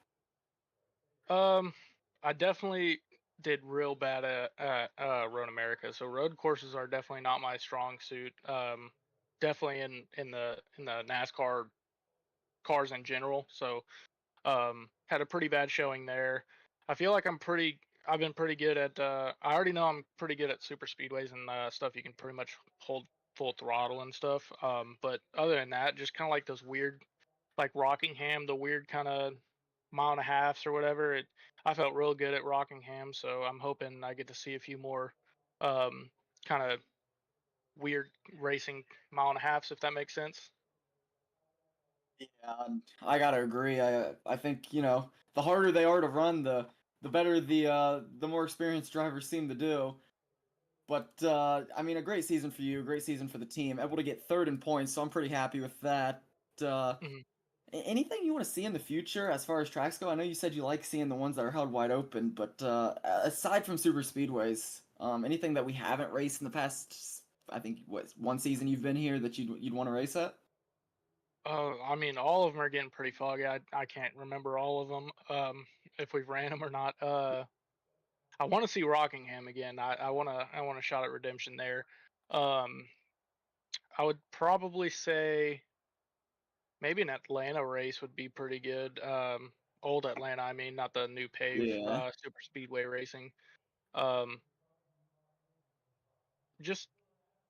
I definitely did real bad at Road America. So road courses are definitely not my strong suit. Definitely in the NASCAR cars in general. So had a pretty bad showing there. I feel like I've been pretty good at. I already know I'm pretty good at super speedways and stuff. You can pretty much hold full throttle and stuff. But other than that, just kind of like those weird, like Rockingham, the weird kind of mile and a halfs or whatever. I felt real good at Rockingham, so I'm hoping I get to see a few more um, kind of weird racing mile and a halfs, if that makes sense. Yeah, I gotta agree. I think, the harder they are to run, the better the more experienced drivers seem to do. But I mean, a great season for you, a great season for the team. Able to get third in points, so I'm pretty happy with that. Uh, Mhm. Anything you want to see in the future as far as tracks go? I know you said you like seeing the ones that are held wide open, but aside from super speedways, anything that we haven't raced in the past, I think what one season you've been here that you'd want to race at? I mean, all of them are getting pretty foggy. I can't remember all of them, if we've ran them or not. I want to see Rockingham again. I want a shot at redemption there. Um, I would probably say maybe an Atlanta race would be pretty good. Old Atlanta, I mean, not the new pave Yeah, super speedway racing. Um, just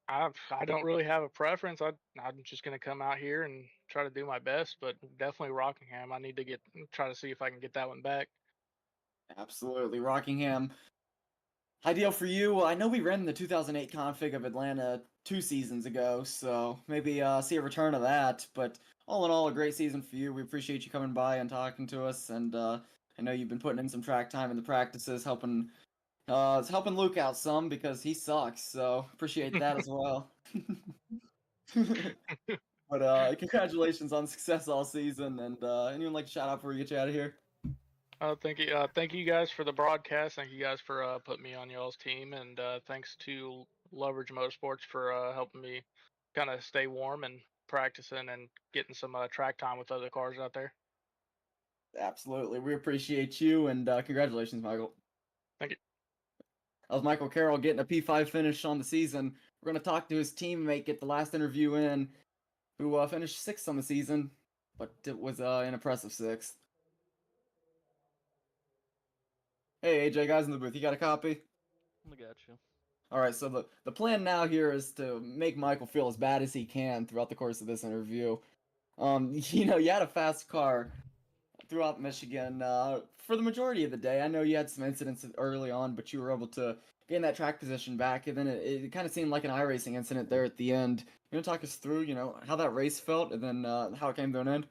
I don't really have a preference. I'm just gonna come out here and try to do my best, but definitely Rockingham. I need to try to see if I can get that one back. absolutely. Rockingham, ideal for you. I know we ran the 2008 config of Atlanta 2 seasons ago, so maybe see a return of that. But all in all, a great season for you. We appreciate you coming by and talking to us, and I know you've been putting in some track time in the practices, helping Luke out some because he sucks. So appreciate that as well. But congratulations on success all season, and anyone like to shout out before we get you out of here? Thank you guys for the broadcast. Thank you guys for putting me on y'all's team, and thanks to Leverage Motorsports for helping me kind of stay warm and practicing and getting some track time with other cars out there. Absolutely, we appreciate you, and congratulations, Michael. Thank you. That was Michael Carroll getting a P5 finish on the season. We're going to talk to his teammate, get the last interview in, who finished sixth on the season, but it was an impressive sixth. Hey, AJ, guys in the booth, you got a copy? I got you. All right, so the plan now here is to make Michael feel as bad as he can throughout the course of this interview. You had a fast car throughout Michigan for the majority of the day. I know you had some incidents early on, but you were able to gain that track position back, and then it kind of seemed like an iRacing incident there at the end. You want to talk us through, how that race felt, and then how it came to an end?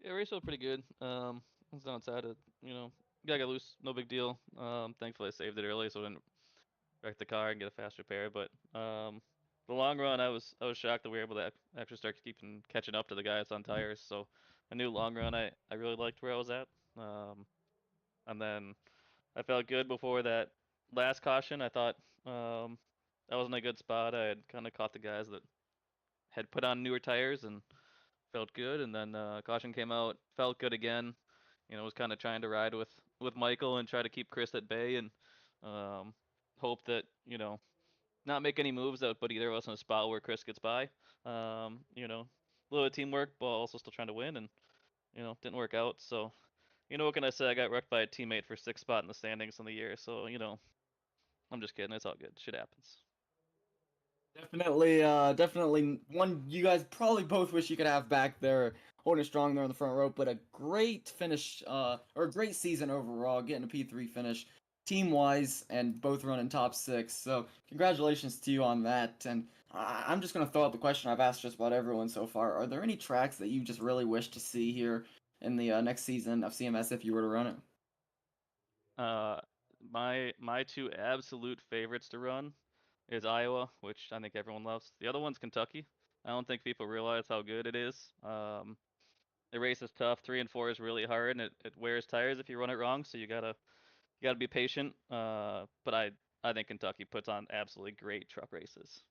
Yeah, race felt pretty good. I was downside of, guy got loose, no big deal. Thankfully I saved it early so I didn't wreck the car and get a fast repair. But the long run, I was shocked that we were able to actually start keeping catching up to the guys on tires. So I knew long run, I really liked where I was at. Um, and then I felt good before that last caution. I thought I was in a good spot. I had kind of caught the guys that had put on newer tires and felt good. And then caution came out, felt good again. Was kind of trying to ride with Michael and try to keep Chris at bay and um, hope that not make any moves that would put either of us in a spot where Chris gets by. A little bit of teamwork, but also still trying to win, and didn't work out. So what can I say? I got wrecked by a teammate for sixth spot in the standings in the year. So I'm just kidding. It's all good. Shit happens. Definitely one you guys probably both wish you could have back there, holding strong there in the front row. But a great finish, or a great season overall, getting a P3 finish, team wise, and both running top six. So congratulations to you on that. And I'm just gonna throw out the question I've asked just about everyone so far. Are there any tracks that you just really wish to see here in the next season of CMS if you were to run it? Uh, my two absolute favorites to run is Iowa, which I think everyone loves. The other one's Kentucky. I don't think people realize how good it is. The race is tough. 3 and 4 is really hard, and it wears tires if you run it wrong. So you gotta you got to be patient. But I think Kentucky puts on absolutely great truck races.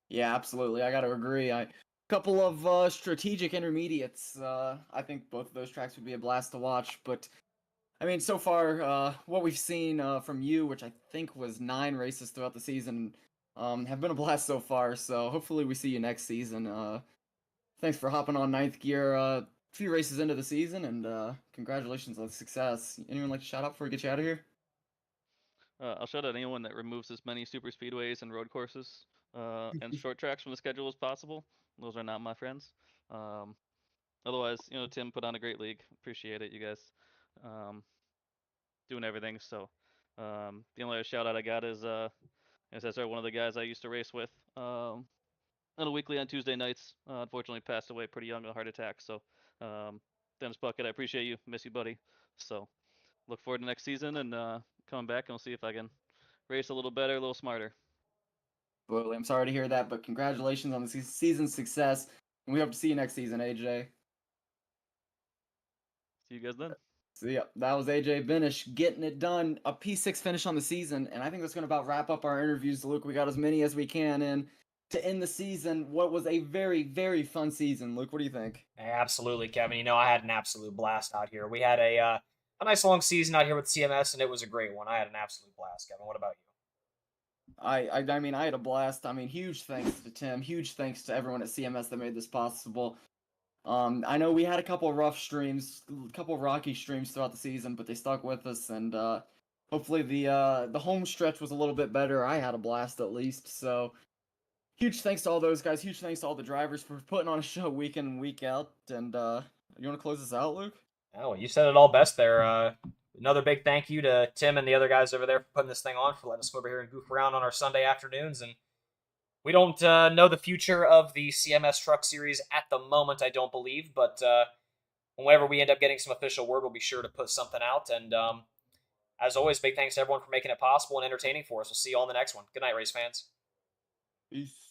Yeah, absolutely. I got to agree. Couple of strategic intermediates. I think both of those tracks would be a blast to watch. But I mean, so far, what we've seen from you, which I think was 9 races throughout the season, have been a blast so far. So hopefully we see you next season. Thanks for hopping on ninth gear. A few races into the season, and congratulations on the success. Anyone like to shout out before we get you out of here? I'll shout out anyone that removes as many super speedways and road courses and short tracks from the schedule as possible. Those are not my friends. Um, Otherwise, Tim put on a great league. Appreciate it, you guys. Um, Doing everything. So the only other shout out I got is as I started one of the guys I used to race with on a weekly on Tuesday nights. Unfortunately, passed away pretty young of a heart attack. So Dennis Bucket, I appreciate you. Miss you, buddy. So look forward to next season and coming back and we'll see if I can race a little better, a little smarter. Well, I'm sorry to hear that, but congratulations on the season's success, and we hope to see you next season, AJ. See you guys then. So yeah, that was AJ Benish getting it done. A P6 finish on the season, and I think that's going to about wrap up our interviews, Luke. We got as many as we can in to end the season. What was a very, very fun season, Luke. What do you think? Absolutely, Kevin. I had an absolute blast out here. We had a nice long season out here with CMS, and it was a great one. I had an absolute blast, Kevin. What about you? I mean, I had a blast. I mean, huge thanks to Tim. Huge thanks to everyone at CMS that made this possible. I know we had a couple rough streams, a couple rocky streams throughout the season, but they stuck with us, and hopefully the home stretch was a little bit better. I had a blast at least. So huge thanks to all those guys. Huge thanks to all the drivers for putting on a show week in and week out. And you want to close this out, Luke? Oh, well, you said it all best there. Another big thank you to Tim and the other guys over there for putting this thing on, for letting us come over here and goof around on our Sunday afternoons. And we don't know the future of the CMS Truck Series at the moment, I don't believe, but whenever we end up getting some official word, we'll be sure to put something out. And as always, big thanks to everyone for making it possible and entertaining for us. We'll see you all in the next one. Good night, race fans. Peace.